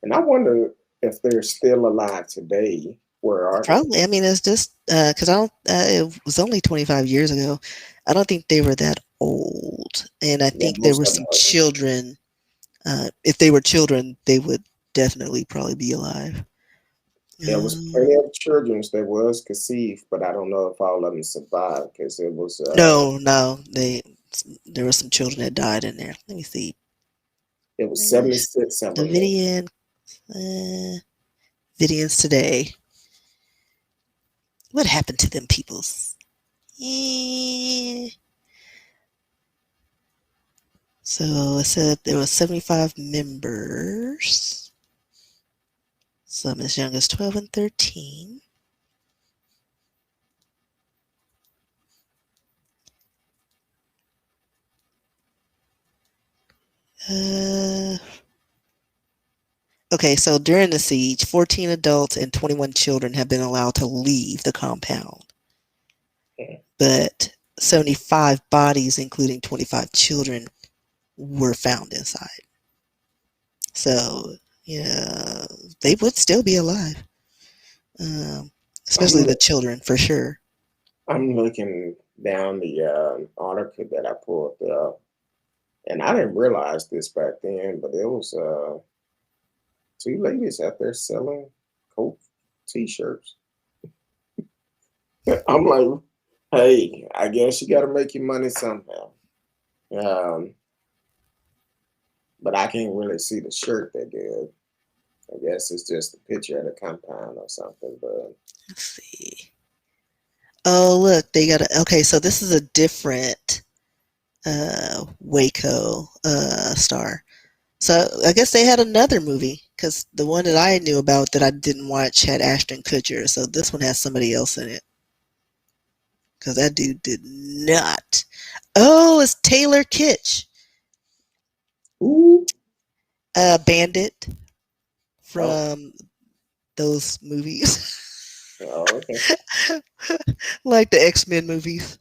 and I wonder if they're still alive today. Where are they? Probably. I mean, it's just because I don't. It was only 25 years ago. I don't think they were that old, and I Yeah, think there most were of them some are. children. If they were children, they would definitely probably be alive. There was Um, plenty of children that was conceived, but I don't know if all of them survived because no, there were some children that died in there. Let me see. it was Uh, 76 of them. Davidian, uh, Vidians today. What happened to them peoples? Eh. So it said there were 75 members. Some as young as 12 and 13. Uh, okay, so during the siege, 14 adults and 21 children have been allowed to leave the compound. But 75 bodies, including 25 children, were found inside. So, yeah, they would still be alive. I'm Especially the look, children, for sure. I'm looking down the article that I pulled up, and I didn't realize this back then, but there was two ladies out there selling Coke T-shirts. I'm like, hey, I guess you got to make your money somehow. Um, but I can't really see the shirt that good. I guess it's just a picture of the compound or something. But Let's see. Oh, look, they got a. Okay, so this is a different Waco star. So I guess they had another movie because the one that I knew about that I didn't watch had Ashton Kutcher. So this one has somebody else in it because that dude did not. Oh, it's Taylor Kitsch, ooh, Bandit oh, from those movies, oh, okay, like the X-Men movies.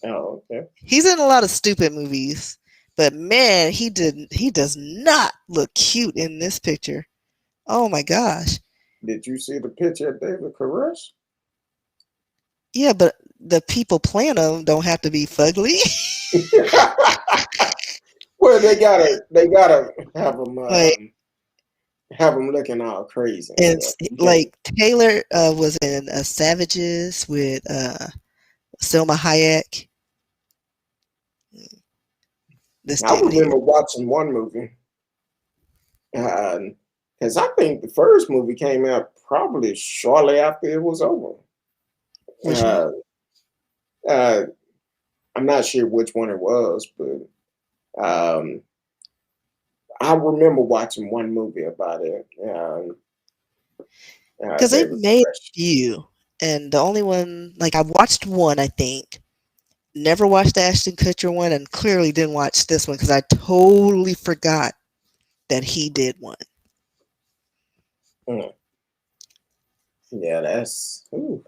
oh, okay. He's in a lot of stupid movies, but man, he does not look cute in this picture. Oh my gosh. Did you see the picture of David Koresh? Yeah, but the people playing them don't have to be fugly. Well, they gotta Like, have them looking all crazy and and stuff. You can't. like Taylor was in Savages with Selma Hayek. This I dude here. remember watching one movie, because I think the first movie came out probably shortly after it was over. Which one? Uh, uh, I'm not sure which one it was, but um, I remember watching one movie about it. Because they've David made a Koresh. few, and the only one like I watched one, I think. Never watched the Ashton Kutcher one, and clearly didn't watch this one because I totally forgot that he did one. Mm, yeah, that's. Ooh.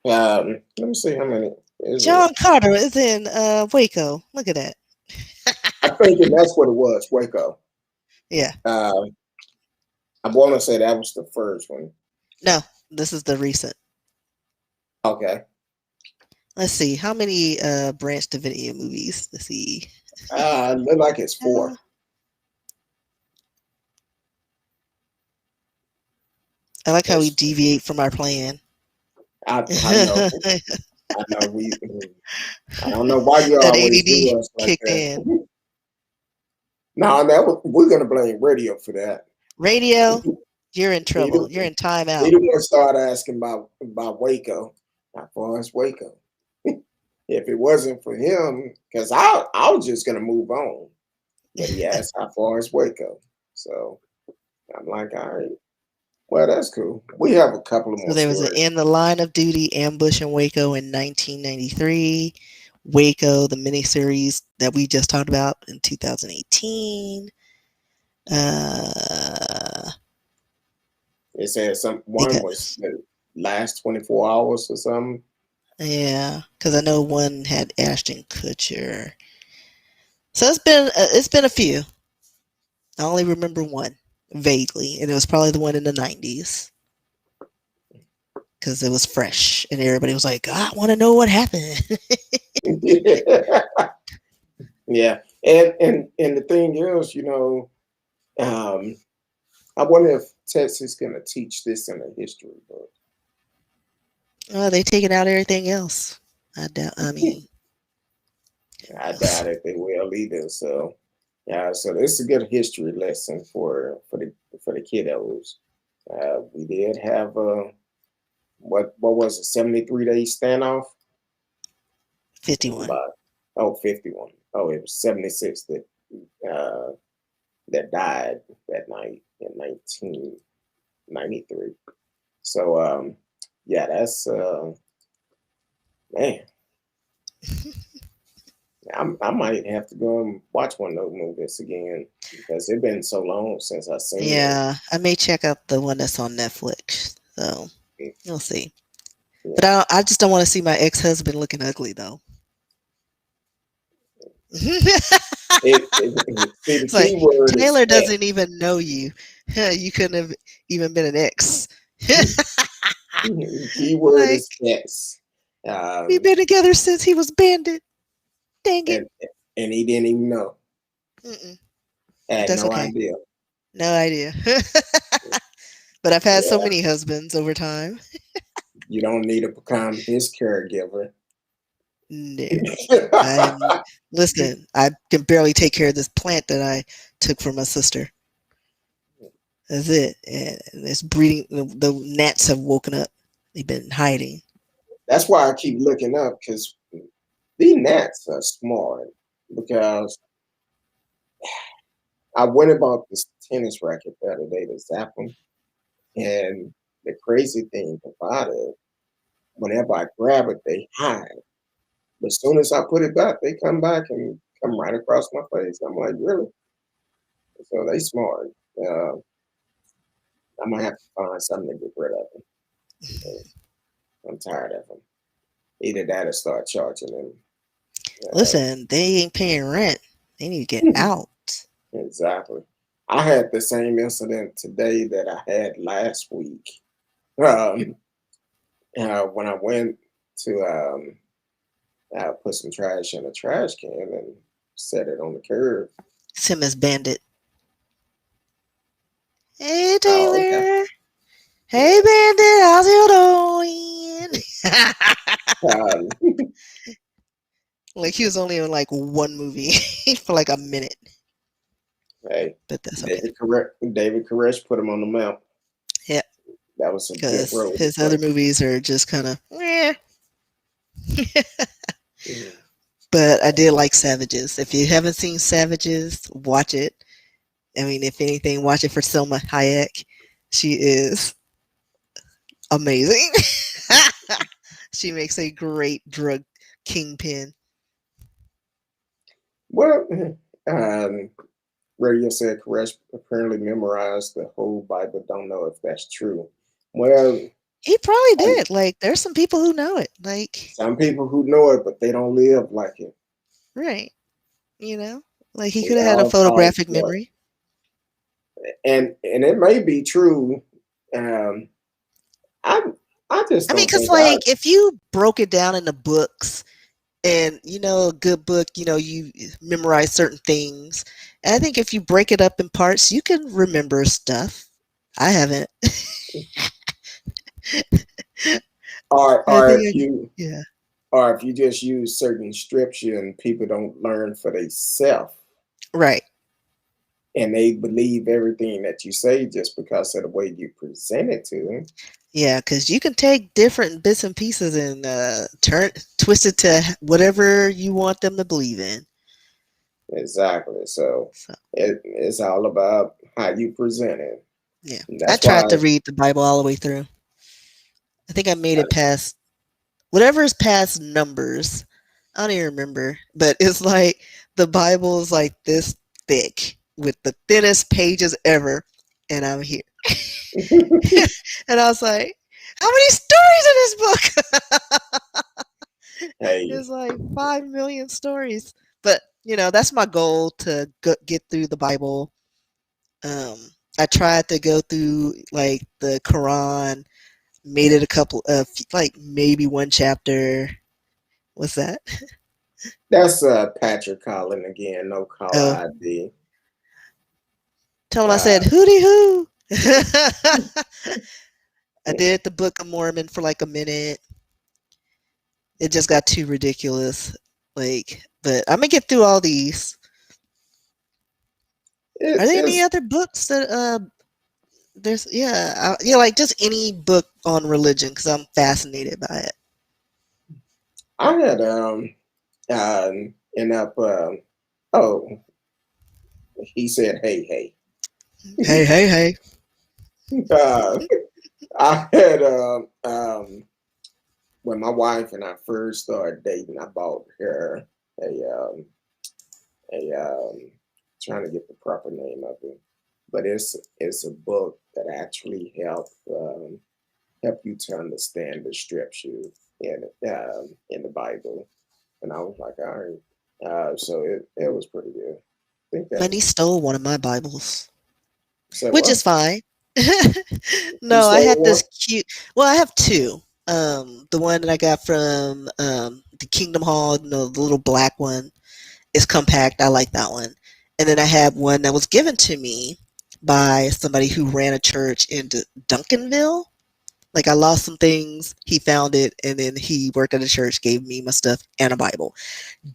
Let me see how many is it. John Carter is in Waco. Look at that. I think that's what it was. Waco. Yeah. Um, I want to say that was the first one. No, this is the recent. Okay. Let's see. How many Branch Davidian movies? Let's see. Look like it's Uh, 4. I like how we It's, deviate from our plan. I know. I know. I don't know why you That always ADD do us like kicked in. that. No, we're gonna blame radio for that. Radio, you're in He trouble. the, You're in he timeout. the one started asking about Waco. How far is Waco? If it wasn't for him, because I was just gonna move on. But he asked how far is Waco. So I'm like, all right. Well, that's cool. We have a couple of So more there was an stories. In the Line of Duty ambush in Waco in 1993. Waco, the miniseries that we just talked about in 2018. Uh, It said they one got, was the last 24 hours or something. yeah, because I know one had Ashton Kutcher. So it's been a few. I only remember one vaguely, and it was probably the one in the 90s because it was fresh, and everybody was like, "I want to know what happened." Yeah, and the thing is, um, I wonder if Texas gonna teach this in a history book. Oh, they taking out everything else. I doubt. I mean, I doubt it they will either. So yeah, so this is a good history lesson for the kiddos. We did have what was it, 73-day standoff? 51. But 51. Oh, it was 76 uh, that died that night in 1993. So yeah, that's man. I might have to go and watch one of those movies again because it's been so long since I seen them. Yeah, I may check out the one that's on Netflix. So you'll see. But Yeah. I just don't want to see my ex-husband looking ugly though. See, the It's like key word is Taylor that. doesn't even know you. You couldn't have even been an ex. The key word Like is yes. we've Um, been together since he was bandit. Dang it. and and he didn't even know. Mm-mm. But Had that's no okay. idea. No idea. But I've had so Yeah, many husbands over time. you don't need to become his caregiver. No. I'm listen, I can barely take care of this plant that I took from my sister. That's it. And it's breeding the gnats have woken up. They've been hiding. That's why I keep looking up because these gnats are smart. Because I went and bought this tennis racket the other day to zap them, and the crazy thing about it, whenever I grab it, they hide. But as soon as I put it back, they come back and come right across my face. I'm like, really? So they smart. Uh, I might have to find something to get rid of them. I'm tired of them. Either that or start charging them. Listen, they ain't paying rent. They need to get out. Exactly. I had the same incident today that I had last week. Um, when I went to put some trash in a trash can and set it on the curb. Sim is Bandit. Hey Oh, okay. Taylor. Yeah. Hey Bandit, how's you doing? Um, Like he was only in like one movie for like a minute, hey, but that's okay. David Koresh put him on the map. Yeah, That was a good because role to his play. other movies are just kind of. Mhm. But I did like Savages. If you haven't seen Savages, watch it. I mean, if anything, watch it for Selma Hayek. She is amazing. She makes a great drug kingpin. Well, um, Radio said Koresh apparently memorized the whole Bible. Don't know if that's true. Well, He probably I- did. Like, there's some people who know it. Like, some people who know it, but they don't live like it. right. You know? Like, he We could have had a all fall photographic short, memory. and it may be true. Um, I I just I mean, don't because, think I. like, if you broke it down into books, and a good book, you memorize certain things. And I think if you break it up in parts, you can remember stuff. I haven't. Or I or think, if you yeah, or if you just use certain scripture, people don't learn for themselves, right. and they believe everything that you say just because of the way you present it to them. Yeah, because you can take different bits and pieces and twist it to whatever you want them to believe in. Exactly. So So, it's all about how you present it. yeah. And I that's why tried to read the Bible all the way through. I think I made it past whatever is past Numbers. I don't even remember, but it's like the Bible is like this thick with the thinnest pages ever, and I'm here. And I was like, how many stories in this book? hey, It's like 5 million stories. But, that's my goal to get through the Bible. Um, I tried to go through like the Quran, made it a couple of like maybe one chapter. What's that? that's Patrick Collin again, no caller Oh, ID. tell him I Uh, said hooty hoo. I did the Book of Mormon for like a minute. It just got too ridiculous. Like, but I'm gonna get through all these. Are there any it's other books that there's yeah, like just any book on religion because I'm fascinated by it. I had end up oh, he said hey Hey, hey. hey, hey. uh, I had when my wife and I first started dating, I bought her a trying to get the proper name of it, but it's a book that actually help you to understand the scripture in the Bible, and I was like, all right, so it was pretty good. I think My that niece stole one of my Bibles, said which what is fine. you No, I stole had one. this cute. Well, I have two. The one that I got from the Kingdom Hall, the little black one is compact. I like that one. And then I had one that was given to me by somebody who ran a church in Duncanville. Like I lost some things, he found it, and then he worked at a church, gave me my stuff and a Bible.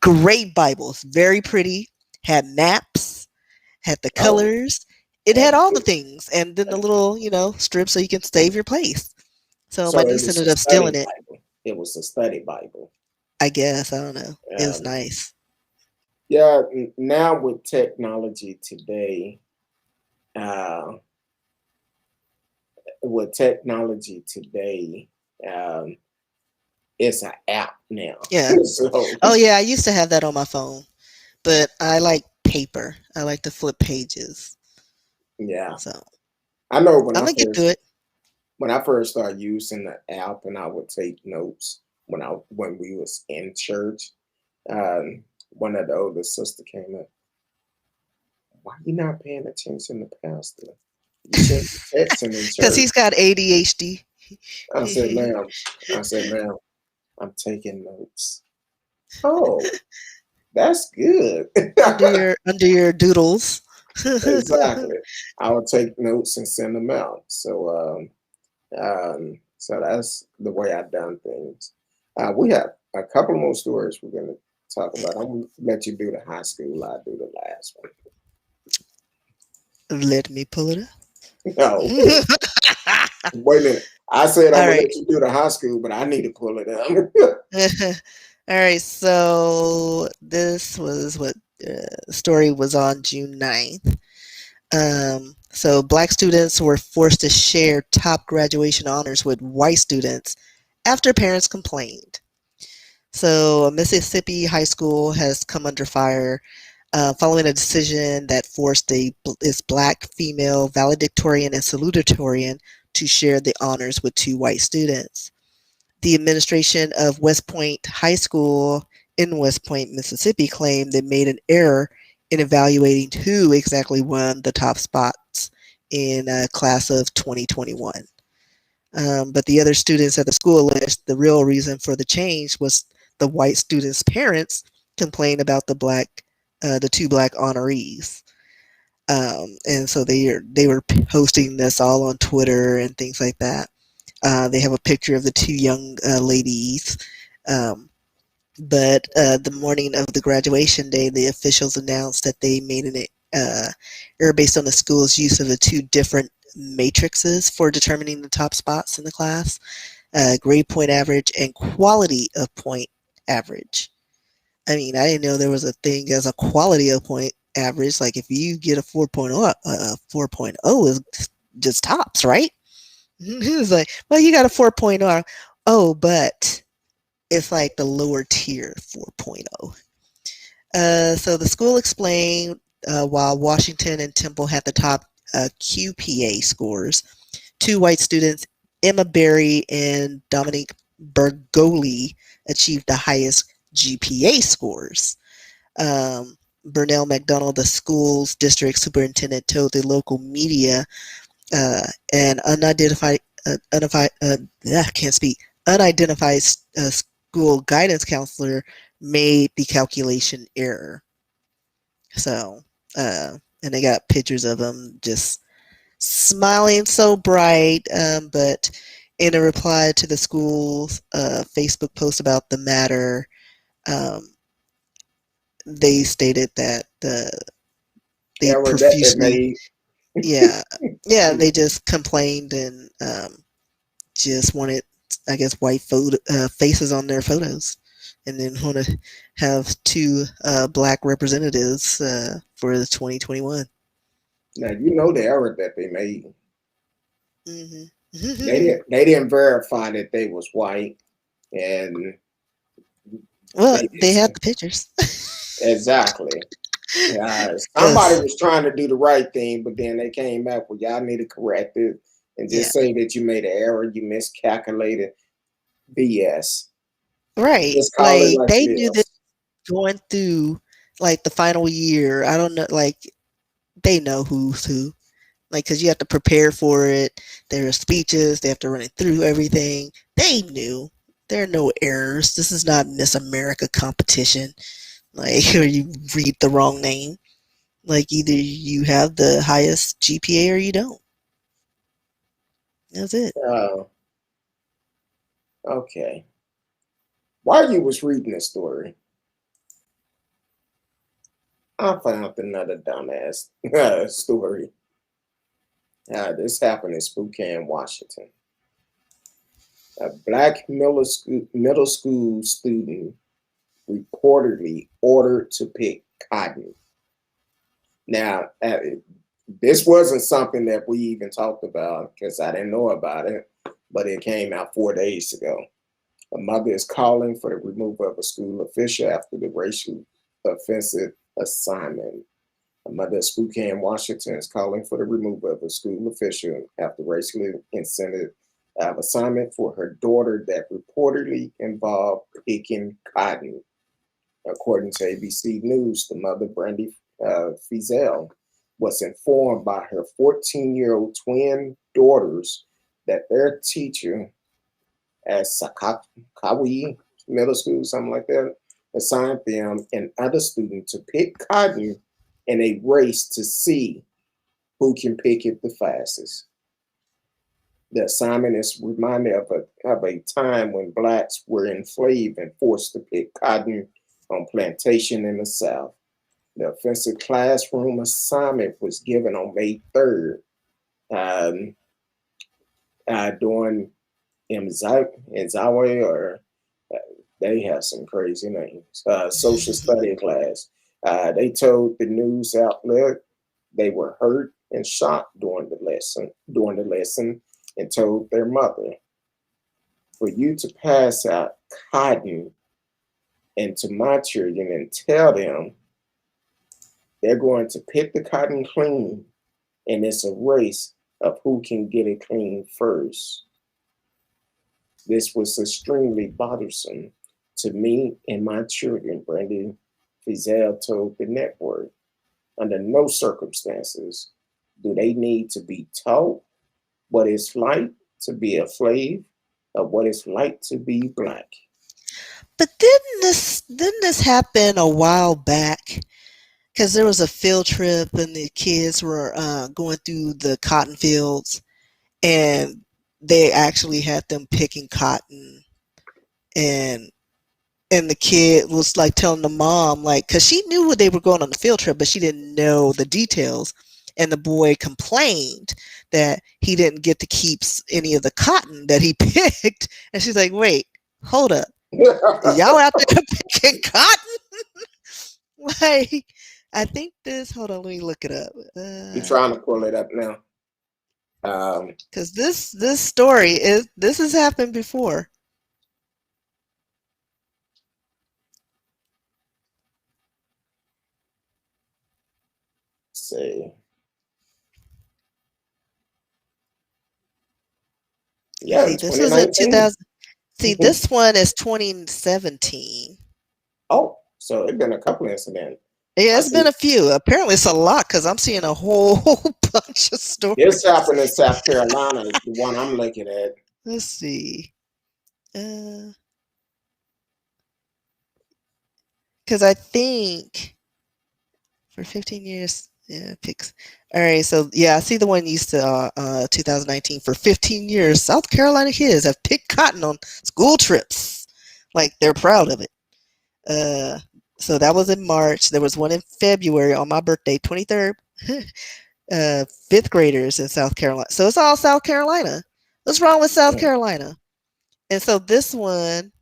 Great Bibles, very pretty, had maps, had the Oh, colors. It had that's all the good. things, and then the little, strip so you can save your place. So my So it niece was ended a up study stealing it. Bible. It was a study Bible. I guess I don't know. It was Um, nice. yeah, now with technology today, uh, with technology today, um, it's an app now. Yeah. So Oh yeah, I used to have that on my phone, but I like paper. I like to flip pages. yeah, So I know when I'm I gonna get through first it. when I first started using the app, and I would take notes when we was in church. Um, one of the older sister came up. Why you not paying attention to pastor? You shouldn't be texting in Because church. he's got ADHD. I said, ma'am. I said, ma'am. I'm taking notes. Oh, that's good. under your doodles. Exactly. I would take notes and send them out. So that's the way I've done things. We have a couple more stories we're going to talk about. I'm going to let you do the high school. I do the last one. Let me pull it No, up. wait a minute. I said I'm All going to right. let you do the high school, but I need to pull it up. All right. So this was what story was on June 9th. So black students were forced to share top graduation honors with white students after parents complained. So a Mississippi high school has come under fire following a decision that forced its black female valedictorian and salutatorian to share the honors with two white students. The administration of West Point High School in West Point, Mississippi, claimed they made an error in evaluating who exactly won the top spots in class of 2021. But the other students at the school alleged the real reason for the change was the white students' parents complained about the two black honorees. And so they were posting this all on Twitter and things like that. They have a picture of the two young ladies. Um, but the morning of the graduation day, the officials announced that they made an error based on the school's use of the two different matrices for determining the top spots in the class: grade point average and quality of point average. I mean, I didn't know there was a thing as a quality of point average. Like if you get a 4.0, 4.0 is just tops, right? He was like, well, you got a 4.0. Oh, but it's like the lower tier 4.0. So the school explained while Washington and Temple had the top QPA scores, two white students, Emma Berry and Dominique Bergoli, achieved the highest GPA scores. Burnell McDonald, the school's district superintendent, told the local media an unidentified school guidance counselor made the calculation error. So, and they got pictures of them just smiling so bright. But in a reply to the school's Facebook post about the matter, um, they stated that they Error that they profusely, made. yeah, they just complained and just wanted, I guess, white faces on their photos, and then want to have two black representatives for the 2021. Now you know the error that they made. Mm-hmm. They didn't verify that they was white, and Well, they they have did the pictures. exactly. Somebody Yes. was trying to do the right thing, but then they came back with y'all need to correct it and Yeah. just say that you made an error, you miscalculated. BS. Right. Just call it Like like they it knew that is. going through like the final year. I don't know. Like they know who's who. Like, because you have to prepare for it. There are speeches. They have to run it through everything. They knew. There are no errors. This is not Miss America competition. Like, or you read the wrong name. Like, either you have the highest GPA or you don't. That's it. Oh, okay. While you was reading the story, I found another dumbass story. This happened in Spokane, Washington. A black middle school student reportedly ordered to pick cotton. Now, this wasn't something that we even talked about because I didn't know about it, but it came out 4 days ago. A mother is calling for the removal of a school official after the racially offensive assignment. A mother in Spokane, Washington is calling for the removal of a school official after racially insensitive assignment for her daughter that reportedly involved picking cotton. According to ABC News, the mother, Brandy Fizel, was informed by her 14-year-old twin daughters that their teacher at Sakawi middle school, something like that, assigned them and other students to pick cotton in a race to see who can pick it the fastest. The assignment is reminded of a time when blacks were enslaved and forced to pick cotton on plantation in the South. The offensive classroom assignment was given on May 3rd um, during Mzawe, or uh, they have some crazy names, social study class. They told the news outlet they were hurt and shot during the lesson, and told their mother, for you to pass out cotton into my children and tell them they're going to pick the cotton clean, and it's a race of who can get it clean first. This was extremely bothersome to me and my children, Brandy Fizel told the network. Under no circumstances do they need to be taught what it's like to be a slave or what it's like to be black. But didn't this happen a while back? Because there was a field trip and the kids were going through the cotton fields, and they actually had them picking cotton, and and the kid was like telling the mom, like, because she knew they were going on the field trip, but she didn't know the details. And the boy complained that he didn't get to keep any of the cotton that he picked. And she's like, wait, hold up. Y'all out there picking cotton? Like, I think hold on, let me look it up. You're trying to pull it up now. Because this story this has happened before. See. Yeah, See, this was in 2000. See, this one is 2017. Oh, so it's been a couple incidents. Yeah, it's been a few. Apparently, it's a lot because I'm seeing a whole bunch of stories. This happened in South Carolina, the one I'm looking at. Let's see. Because I think for 15 years, yeah, picks. All right, so yeah, I see the one used to 2019. For 15 years, South Carolina kids have picked cotton on school trips. Like, they're proud of it. So that was in March. There was one in February on my birthday, 23rd. Fifth graders in South Carolina. So it's all South Carolina. What's wrong with South Carolina? And so this one,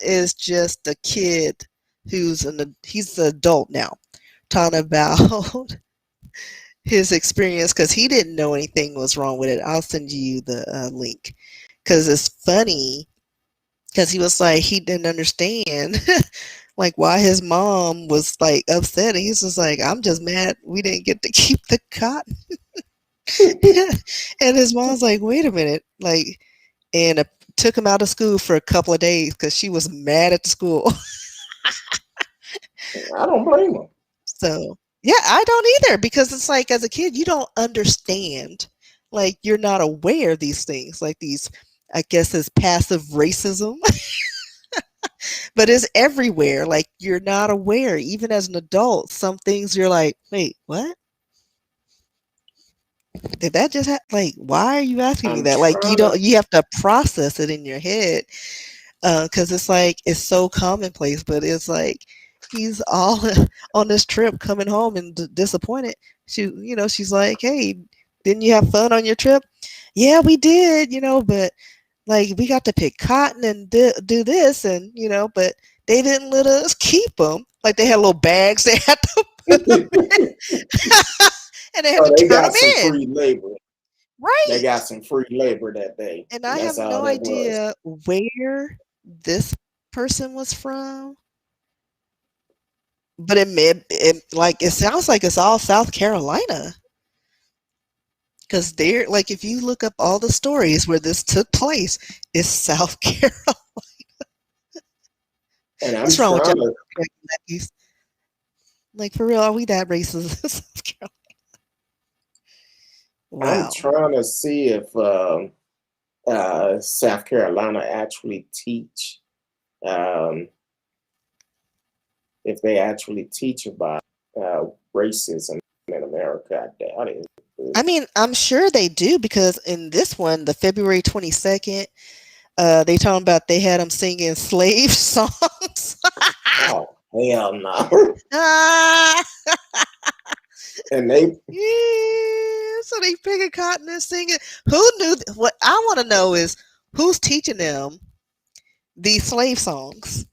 is just a kid he's an adult now, talking about his experience because he didn't know anything was wrong with it. I'll send you the link because it's funny. Because he was like, he didn't understand like why his mom was like upset. And he's just like, I'm just mad we didn't get to keep the cotton. And his mom's like, wait a minute, like, and took him out of school for a couple of days because she was mad at the school. I don't blame him. So yeah, I don't either, because it's like, as a kid, you don't understand. Like, you're not aware of these things, like these, I guess, it's passive racism. But it's everywhere. Like, you're not aware. Even as an adult, some things you're like, wait, what? Did that just happen? Like, why are you asking me that? Like, you have to process it in your head. Because it's like, it's so commonplace, but it's like, he's all on this trip coming home and disappointed. She's like, hey, didn't you have fun on your trip? Yeah, we did, but like, we got to pick cotton and do this, and but they didn't let us keep them. Like, they had little bags they had to put them in. And they had to turn them in. Free labor. Right. They got some free labor that day. And I have no idea where this person was from. But it sounds like it's all South Carolina. Because they're like, if you look up all the stories where this took place, it's South Carolina. And what's wrong with y'all? Like, for real, are we that racist in South Carolina? Wow. I'm trying to see if South Carolina actually teach, um, if they actually teach about uh, racism in America. I doubt it. I mean, I'm sure they do because in this one, the February 22nd, they talking about they had them singing slave songs. Oh, hell no. Ah, And they, yeah, so they picking cotton and singing. Who knew? What I want to know is who's teaching them these slave songs.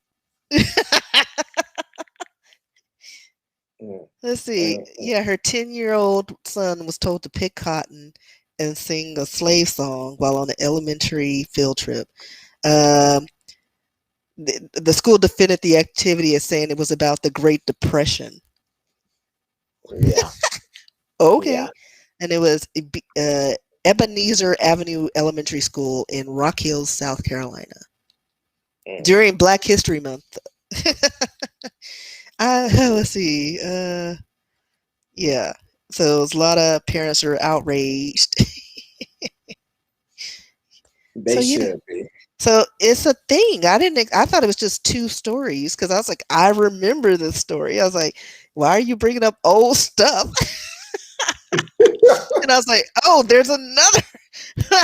mm, Let's see. mm, mm, Yeah, her 10-year-old son was told to pick cotton and sing a slave song while on an elementary field trip. Um, the school defended the activity as saying it was about the Great Depression. yeah, Okay. yeah. And it was Ebenezer Avenue Elementary School in Rock Hill, South Carolina Mm. during Black History Month. Let's see. Yeah. So a lot of parents are outraged. So They yeah. should be. So it's a thing. I thought it was just two stories because I was like, I remember this story. I was like, why are you bringing up old stuff? And I was like, oh, there's another.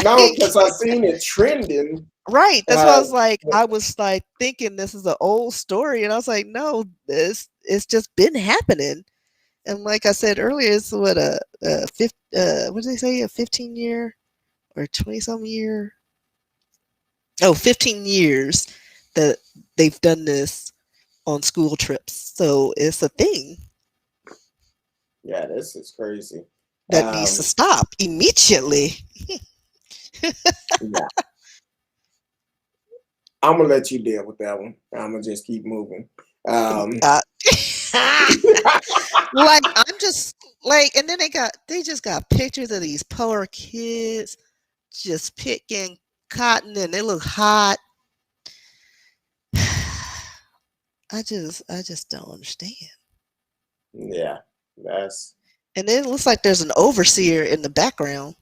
No, Like, because I seen it trending. right. That's why Uh, I was like thinking this is an old story. And I was like, no, this it's just been happening. And like I said earlier, it's what what did they say? A 15-year or 20 some year? Oh, 15 years that they've done this on school trips. So it's a thing yeah, this is crazy. that needs to Um, stop immediately. yeah, I'm gonna let you deal with that one. I'm gonna just keep moving. Um, Uh, like I'm just like, and then they just got pictures of these poor kids just picking cotton, and they look hot. I just don't understand. yeah, that's. And then it looks like there's an overseer in the background.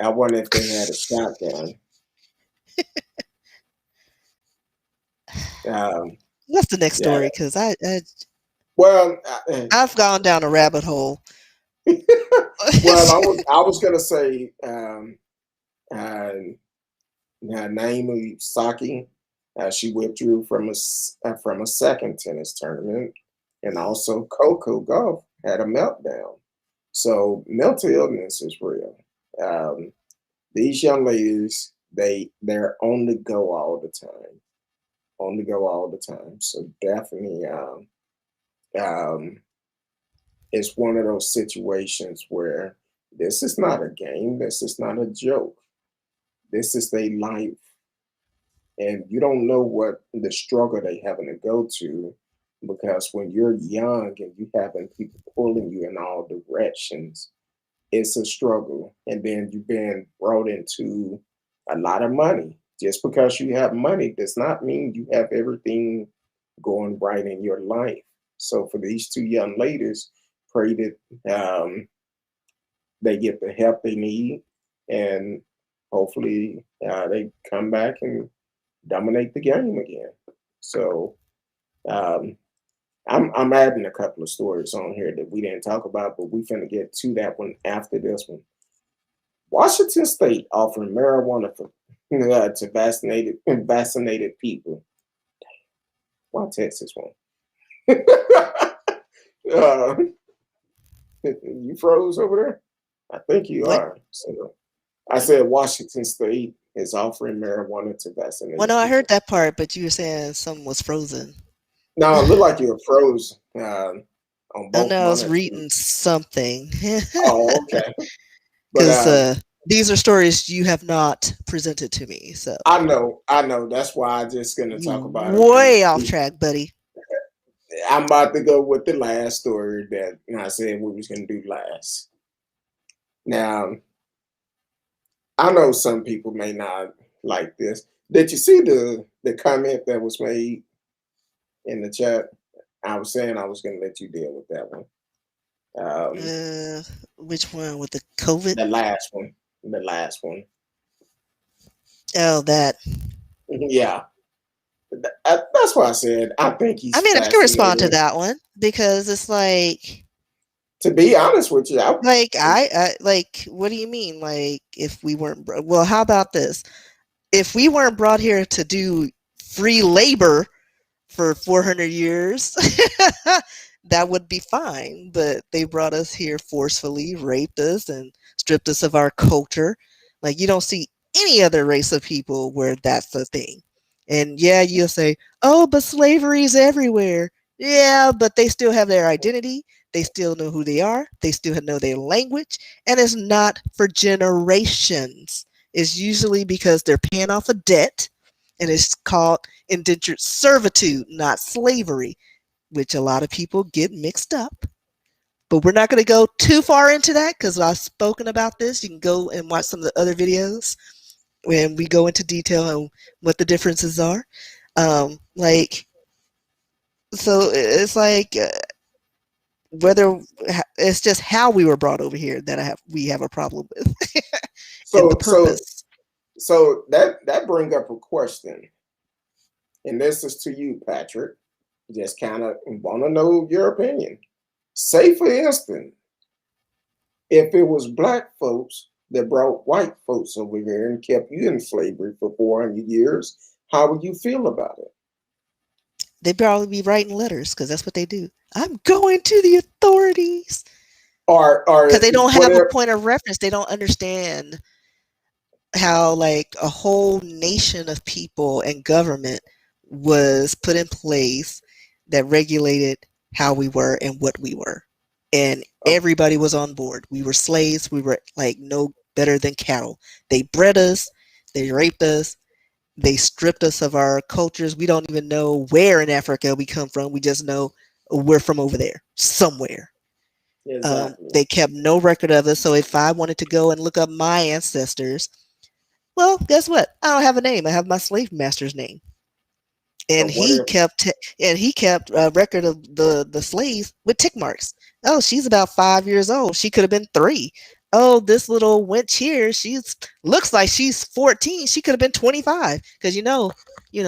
I wonder if they had a shotgun. Um, What's the next yeah. story? Because Well, I've gone down a rabbit hole. well, I was gonna say uh, Naomi Saki. She withdrew from a second tennis tournament, and Mm. also Coco Golf had a meltdown. So mental illness is real. Um, these young ladies, they're on the go all the time, on the go all the time. So definitely, um, it's one of those situations where this is not a game, this is not a joke, this is their life, and you don't know what the struggle they having to go to, because when you're young and you having people pulling you in all directions, it's a struggle. And then you've been brought into a lot of money. Just because you have money does not mean you have everything going right in your life. So for these two young ladies, pray that they get the help they need, and hopefully they come back and dominate the game again. So um, I'm adding a couple of stories on here that we didn't talk about, but we finna get to that one after this one. Washington State offering marijuana for to vaccinated people. Why Texas one? uh, you froze over there? I think you What? are. So I said Washington State is offering marijuana to Well, vaccinated no, I heard people. that part, but you were saying something was frozen. No, it looked like you were froze on I both know I was monitors. reading something Oh, okay. But because these are stories you have not presented to me. So I know. That's why I'm just gonna you talk about them. way off track, buddy. I'm about to go with the last story that I said we was gonna do last. Now, I know some people may not like this. Did you see the comment that was made in the chat? I was saying I was gonna let you deal with that one. Um, Which one with the COVID? the last one. The last one. Oh, that. Yeah, that's why I said I think I he's mean, I can respond to fascinating. that one because it's To be honest with you, like, what do you mean? Like, if we weren't, well, how about this? If we weren't brought here to do free labor for 400 years, that would be fine. But they brought us here forcefully, raped us, and stripped us of our culture. Like, you don't see any other race of people where that's the thing. And yeah, you'll say, oh, but slavery's everywhere. Yeah, but they still have their identity. They still know who they are. They still know their language. And it's not for generations. It's usually because they're paying off a debt, and it's called indentured servitude, not slavery, which a lot of people get mixed up. But we're not going to go too far into that because I've spoken about this. You can go and watch some of the other videos when we go into detail on what the differences are. Like, so it's like whether it's just how we were brought over here that we have a problem with, and the so so purpose. so that bring up a question, and this is to you, Patrick. Just kind of want to know your opinion. Say, for instance, if it was black folks that brought white folks over here and kept you in slavery for 400 years, how would you feel about it? They'd probably be writing letters because that's what they do. I'm going to the authorities because Or they don't have a whatever. point of reference. They don't understand how like a whole nation of people and government was put in place that regulated how we were and what we were, and everybody was on board. We were slaves. We were like no better than cattle. They bred us, they raped us, they stripped us of our cultures. We don't even know where in Africa we come from. We just know we're from over there somewhere. Exactly. They kept no record of us, so if I wanted to go and look up my ancestors, well, guess what? I don't have a name. I have my slave master's name, and But what he if kept a record of the slaves with tick marks. Oh, she's about 5 years old. She could have been 3. Oh, this little wench here, she's looks like she's 14. She could have been 25 because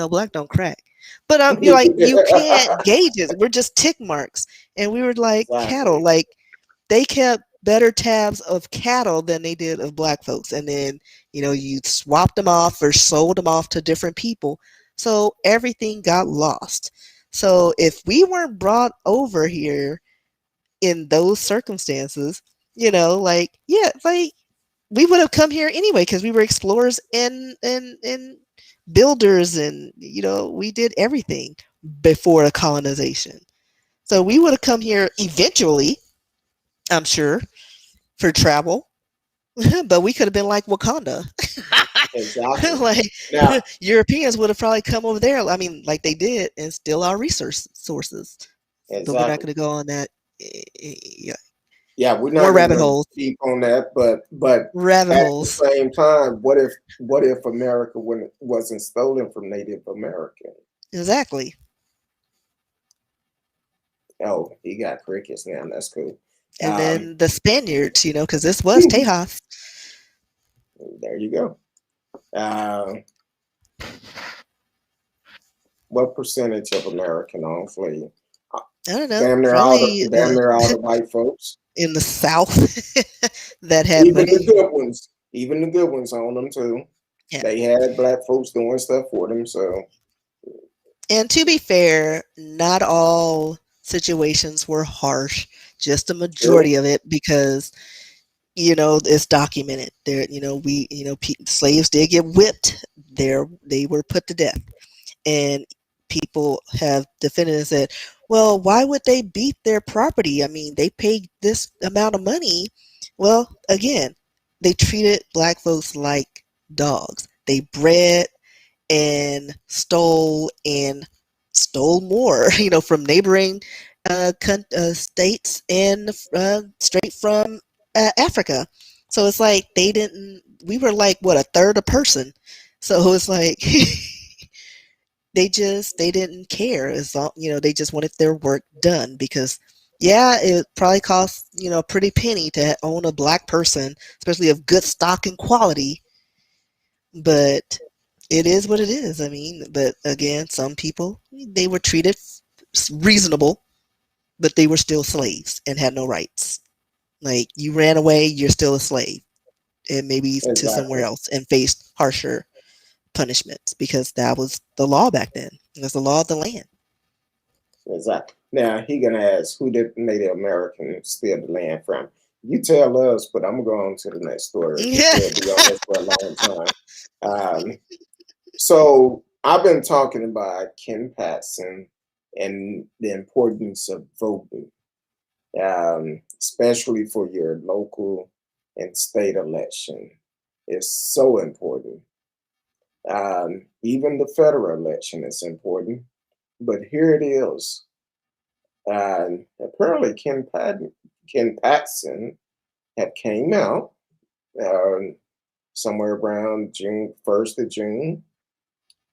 black don't crack. But you're like you can't gauge it. We're just tick marks, and we were like cattle. exactly? Like they kept better tabs of cattle than they did of black folks. And then, you swapped them off or sold them off to different people. So everything got lost. So if we weren't brought over here in those circumstances, like we would have come here anyway because we were explorers and builders, and we did everything before the colonization. So we would have come here eventually, I'm sure, for travel, but we could have been like Wakanda. Exactly. Like Now, Europeans would have probably come over there. I mean, like they did, and steal our resource sources. But we're not exactly. going to go on that. Yeah, Yeah, we're not more gonna rabbit go holes. deep on that, but Rabbit at the holes. same time, what if America wasn't stolen from Native Americans? Exactly. Oh, he got crickets now. That's cool. And Um, then the Spaniards, because this was Tejas. there you go. Um, what percentage of American owned slave? I don't know. Damn near all Probably the damn near all the white folks. in the South that had Even the money. good ones. Even the good ones own them too. Yeah. They had black folks doing stuff for them. So And to be fair, not all situations were harsh. Just a true. majority of it, because it's documented. There, slaves did get whipped. They were put to death, and people have defended and said, "Well, why would they beat their property? I mean, they paid this amount of money." Well, again, they treated black folks like dogs. They bred and stole more, from neighboring states and straight from Africa. So it's like they didn't. We were like what, a third a person. So it's like they didn't care as long, they just wanted their work done because. Yeah, it probably costs, a pretty penny to own a black person, especially of good stock and quality. But It is what it is. I mean, but again, some people, they were treated reasonable, but they were still slaves and had no rights. Like, you ran away, you're still a slave, and maybe to somewhere Exactly. else and faced harsher punishments because that was the law back then. It was the law of the land. Exactly. Now he gonna ask who did Native Americans steal the land from? You tell us, but I'm going to the next story because Yeah. we'll be on this for a long time. Um, so I've been talking about Ken Patson and the importance of voting, especially for your local and state election. It's so important. Even the federal election is important. But here it is. Apparently, Ken Patson had came out um, somewhere around June 1st of June,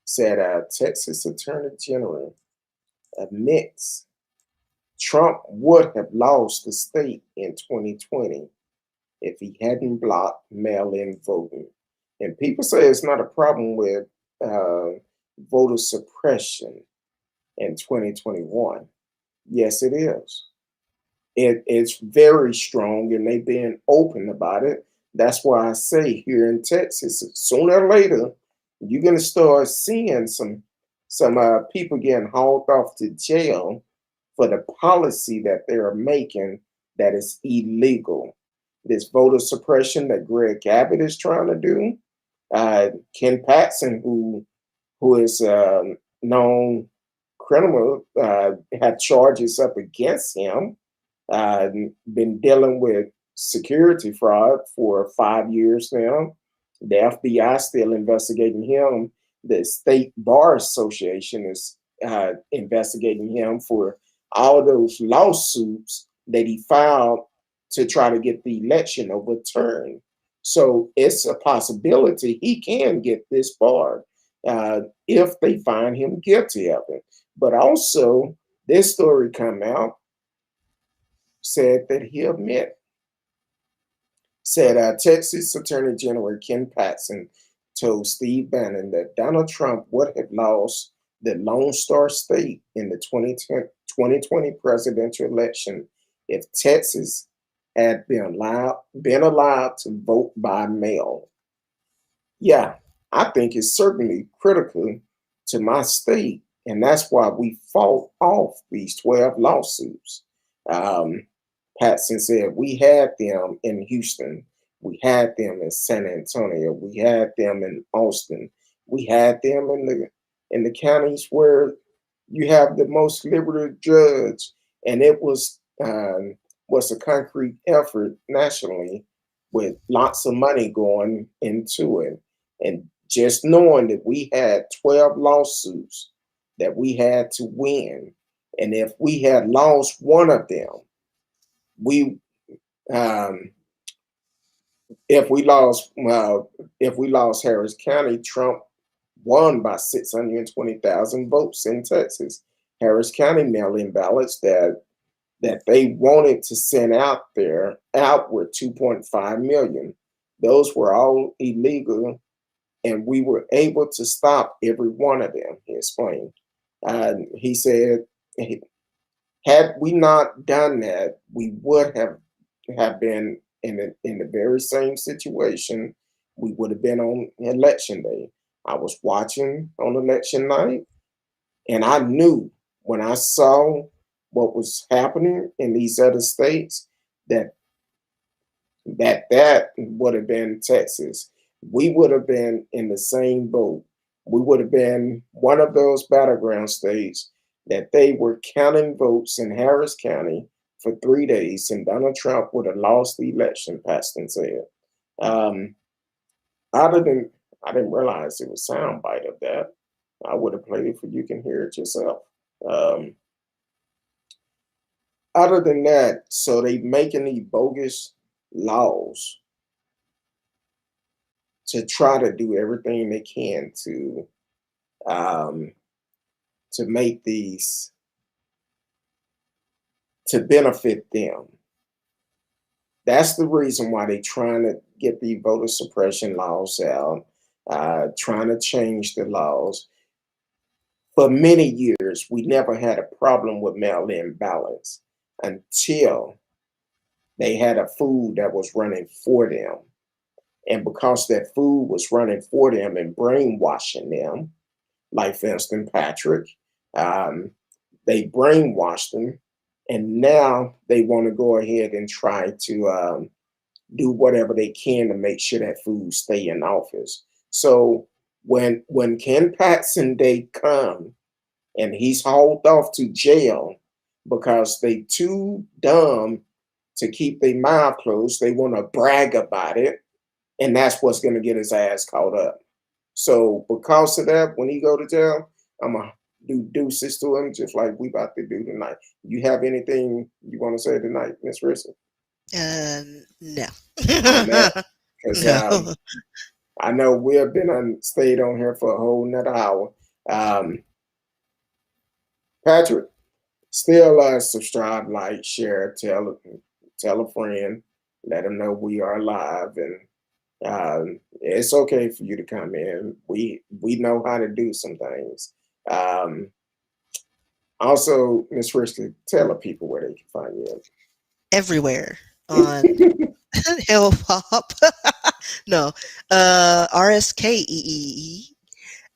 said Texas Attorney General admits Trump would have lost the state in 2020 if he hadn't blocked mail-in voting. And people say it's not a problem with uh, voter suppression in 2021. Yes, it is. It's very strong, and they've been open about it. That's why I say here in Texas, sooner or later, you're gonna start seeing some people getting hauled off to jail for the policy that they're making that is illegal. This voter suppression that Greg Abbott is trying to do. Ken Patson, who is known criminal, had charges up against him, uh, been dealing with security fraud for 5 years now. The FBI still investigating him. The State Bar Association is investigating him for all those lawsuits that he filed to try to get the election overturned. So it's a possibility he can get this bar if they find him guilty of it. But also, this story come out said that he admit said Texas Attorney General Ken Patson told Steve Bannon that Donald Trump would have lost the Lone Star State in the 2020 presidential election if Texas had been allowed to vote by mail. Yeah, I think it's certainly critical to my state, and that's why we fought off these 12 lawsuits. Um, Patson said we had them in Houston, we had them in San Antonio, we had them in Austin, we had them in the counties where you have the most liberal judge, and it was a concrete effort nationally with lots of money going into it. And just knowing that we had 12 lawsuits that we had to win, and if we had lost one of them, we um, if we lost Harris County, Trump won by 620,000 votes in Texas. Harris County mail-in ballots that they wanted to send out were 2.5 million. Those were all illegal, and we were able to stop every one of them, he explained. He said, had we not done that, we would have been in the very same situation. We would have been on election day. I was watching on election night, and I knew when I saw what was happening in these other states that that would have been Texas. We would have been in the same boat. We would have been one of those battleground states that they were counting votes in Harris County for 3 days, and Donald Trump would have lost the election. Paxton said. Um, other than I didn't realize it was soundbite of that. I would have played it for you can hear it yourself. Um, Other than that, so they making these bogus laws to try to do everything they can um, to make these to benefit them. That's the reason why they're trying to get the voter suppression laws out. trying to change the laws. For many years, we never had a problem with mail-in ballots until they had a food that was running for them. And because that food was running for them and brainwashing them, like for instance, Patrick, um, they brainwashed them, and now they want to go ahead and try to do whatever they can to make sure that food stay in office. So when Ken Paxton Day come and he's hauled off to jail because they too dumb to keep their mouth closed, they want to brag about it, and that's what's going to get his ass caught up. So because of that, when he go to jail, I'm gonna do deuces to him just like we about to do tonight. You have anything you want to say tonight, Miss Rissa? No. Because No. I know we have been stayed on here for a whole nother hour. Patrick, still subscribe, like, share, tell a friend, let them know we are live, and it's okay for you to come in. We know how to do some things. Also, Miss Rissa, tell the people where they can find you. Everywhere on Hip Hop. No. RSKEEE.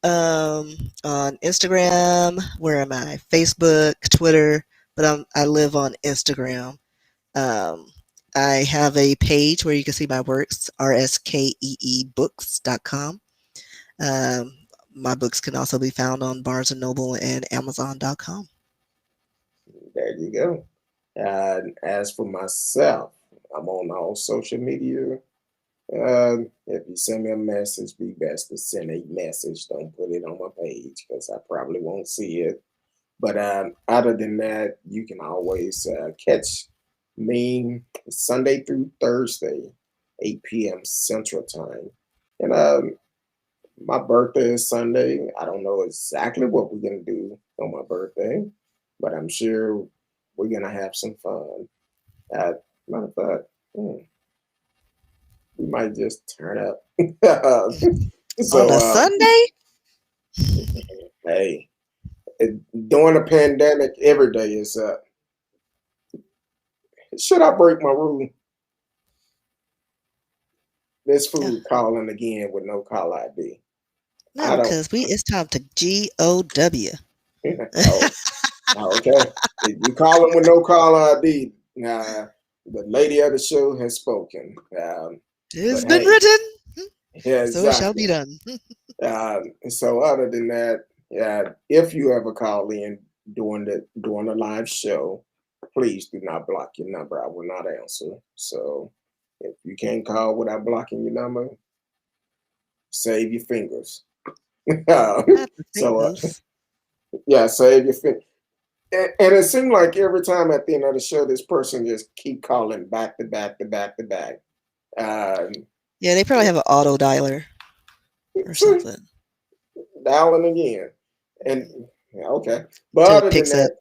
On Instagram. Where am I? Facebook, Twitter, but I live on Instagram. Um, I have a page where you can see my works, rskeebooks.com. Um, my books can also be found on Barnes and Noble and Amazon.com. There you go. As for myself, I'm on all social media. If you send me a message, be best to send a message. Don't put it on my page because I probably won't see it. But other than that, you can always catch me Sunday through Thursday, 8 p.m. Central Time. And my birthday is Sunday. I don't know exactly what we're going to do on my birthday, but I'm sure we're going to have some fun. Matter of fact, we might just turn up. On a So, Sunday? hey, during the pandemic, every day is should I break my rule? This Yeah. food calling again with no call ID. I No, don't. because it's time to GOW. Oh, okay. If you call them with no call ID, the lady of the show has spoken. It's But been hey, written, yeah, so it shall exactly. be done. So other than that, if you ever call in during the live show, please do not block your number. I will not answer. So if you can't call without blocking your number, save your fingers. Not the So fingers. yeah, save your fingers. And it seemed like every time at the end of the show, this person just keep calling back to back to back to back. Yeah, they probably have an auto dialer or something. Dialing again. And okay. But Till it other than picks up. that,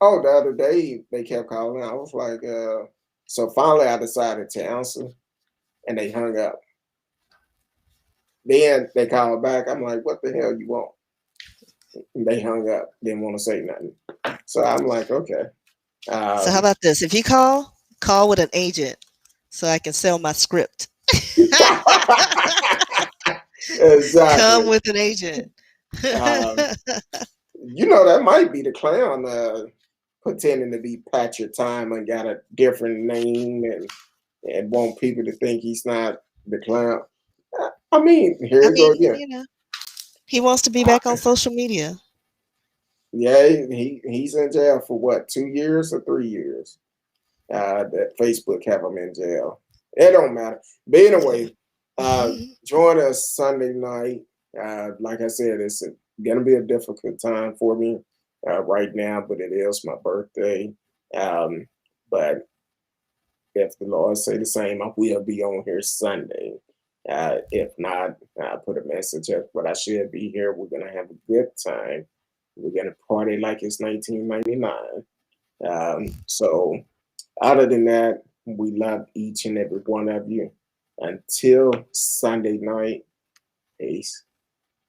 oh, the other day they kept calling. I was like, so finally I decided to answer and they hung up. Then they called back. I'm like, what the hell you want? And they hung up. Didn't want to say nothing. So I'm like, okay. So how about this? If you call with an agent so I can sell my script. Come Exactly. with an agent. That might be the clown pretending to be Patrick Time and got a different name and want people to think he's not the clown. I mean, here I you go mean, again. he wants to be back on social media. Yeah, he's in jail for what, 2 years or 3 years? That Facebook have him in jail. It don't matter. But anyway, join us Sunday night. Like I said, it's gonna be a difficult time for me right now, but it is my birthday. But if the Lord say the same, I will be on here Sunday. If not, I'll put a message up, but I should be here. We're gonna have a good time. We're gonna party like it's 1999. So other than that, we love each and every one of you. Until Sunday night, peace.